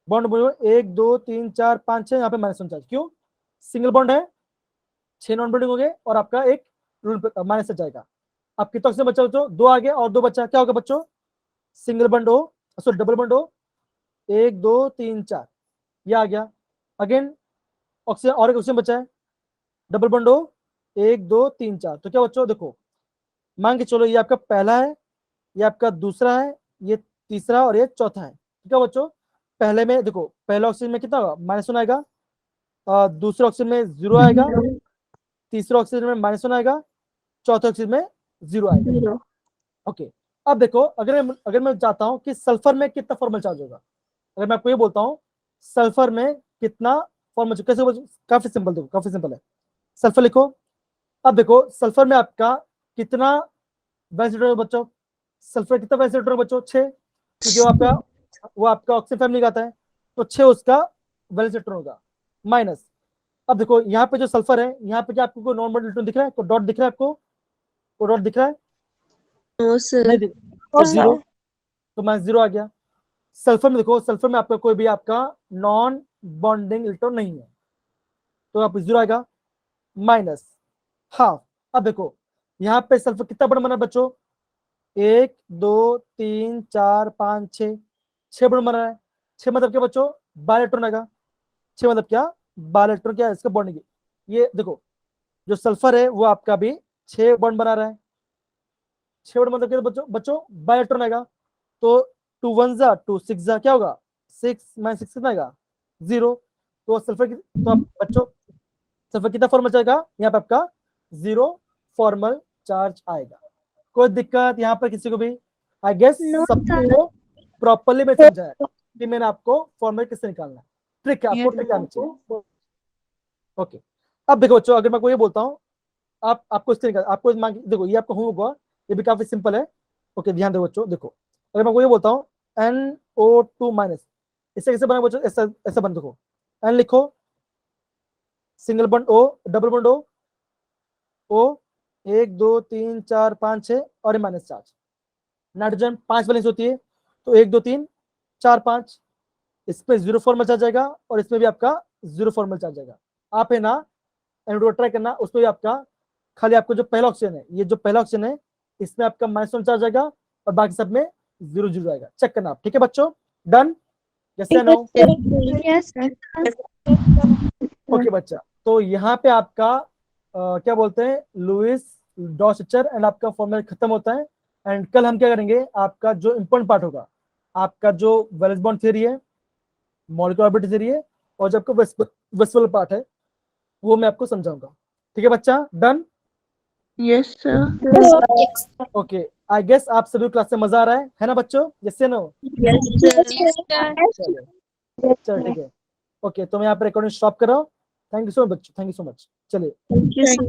Speaker 1: bond 1 2 3 4 5 6, यहाँ पे -1 चार्ज, क्यों, सिंगल बॉन्ड है, 6 नॉन बॉन्डिंग हो गए और आपका एक माइनस जाएगा। अब कितना ऑक्सीजन बचा बच्चों, 2 आ गए और 2 बचा, क्या होगा बच्चों, single bond O sorry double bond O 1 2 3 4, ये आ गया। अगेन ऑक्सीजन और एक ऑक्सीजन बचा है, डबल बॉन्ड O 1 2 3 4, तो क्या बच्चों देखो मान के चलो ये आपका पहला है, ये आपका दूसरा है, ये तीसरा और ये चौथा है, ठीक है बच्चों। पहले में देखो, पहले ऑक्सीजन में कितना होगा, -1 आएगा, दूसरे ऑक्सीजन में 0 आएगा, तीसरे ऑक्सीजन में -1 आएगा, चौथे ऑक्सीजन में 0 आएगा। ओके, अब देखो अगर मैं चाहता हूं कि सल्फर में कितना फॉर्मल चार्ज होगा, अगर मैं आपको ये बोलता हूं सल्फर में कितना फॉर्मल, कैसे, काफी सिंपल, देखो काफी सिंपल है। सल्फर लिखो। अब देखो सल्फर में आपका कितना वैलेंस इलेक्ट्रॉन बच्चों, सल्फर कितना वैलेंस इलेक्ट्रॉन बच्चों, 6, क्योंकि वो आपका ऑक्सीजन फैमिली का आता है, तो 6 उसका वैलेंस इलेक्ट्रॉन होगा, माइनस। अब देखो यहाँ पे जो सल्फर है, यहाँ पे क्या आपको कोई नॉन बॉन्डेड इलेक्ट्रॉन दिख रहा है, कोई डॉट दिख रहा है आपको, कोई डॉट दिख रहा है,
Speaker 3: नो सर।
Speaker 1: नहीं दिख, तो 0, तो -0 आ गया। सल्फर में देखो, सल्फर में आपका कोई भी आपका नॉन बॉन्डिंग इलेक्ट्रॉन नहीं है, तो आप 0 आएगा, माइनस हाफ। अब देखो यहाँ पे सल्फर कितना बड़ा बना बच्चों, 1 2 3 4 5 6 बड़ा बना है। 6 मतलब क्या बच्चों, 12 इलेक्ट्रॉन आएगा। 6 मतलब क्या, 12 इलेक्ट्रॉन क्या है इसका बॉन्डिंग। ये देखो जो सल्फर है वो आपका भी 6 बॉन्ड बना रहा है। 6 बॉन्ड मतलब क्या बच्चों 12 इलेक्ट्रॉन आएगा, तो 2 1 जा 2 6 जा क्या होगा, 6 - 6 कितना आएगा, 0। तो सल्फर तो आप बच्चों सल्फर कितना फॉर्मल चार्ज आएगा, यहाँ पे आपका 0 फॉर्मल चार्ज आएगा। कोई दिक्कत यहाँ पर किसी को भी, आई गेस सबको प्रॉपरली मैं समझाया कि मैंने आपको फॉर्मल किससे निकालना है, ट्रिक है, आपको ट्रिक आनी चाहिए। ओके, अब देखो बच्चों अगर मैं को ये बोलता हूँ आपको इससे निकाल, आपको देखो ये आपका होगा, ये भी काफी सिंपल है। ओके ध्यान दो बच्चों, देखो अगर मैं को ये बोलता हूँ NO2-, इससे कैसे बना बच्चों, ऐसा ऐसा बन, देखो N लिखो, single bond O, double bond O 1 2 3 4 5 6 और माइनस चार्ज। नाइट्रोजन 5 वैलेंस होती है, तो 1 2 3 4 5, इसमें 0 फॉर्मल चार्ज आएगा और इसमें भी आपका 0 फॉर्मल चार्ज आएगा। आप है ना एनोडो ट्राई करना, उसमें भी आपका खाली आपको जो पहला ऑक्सीजन है, ये जो पहला ऑक्सीजन है इसमें आपका -1 चार्ज आएगा और बाकी सब में 0 0 आएगा। चेक करना आप, ठीक है बच्चों, डन, यस या नो?
Speaker 3: Yes sir.
Speaker 1: ओके बच्चा, तो यहाँ पे आपका क्या बोलते हैं लुईस डॉ स्ट्रक्चर एंड आपका फॉर्मूला खत्म होता है। एंड कल हम क्या करेंगे, आपका जो इंपॉर्टेंट पार्ट होगा, आपका जो वैलेंस बॉन्ड थ्योरी है, मॉलिक्यूलर ऑर्बिटल थ्योरी है, और जो आपका वेस्टफल पार्ट है वो मैं आपको समझाऊंगा। ठीक है बच्चा, done?
Speaker 3: Yes sir.
Speaker 1: Okay, I guess आप सभी क्लास से मजा आ रहा है ना बच्चों, यस या नो?
Speaker 3: Yes sir.
Speaker 1: चलो ठीक है, ओके तो मैं यहाँ पर रिकॉर्डिंग स्टॉप कर रहा हूँ। थैंक यू सो मच बच्चों, थैंक यू सो मच, चलिए।
Speaker 3: Thank you sir.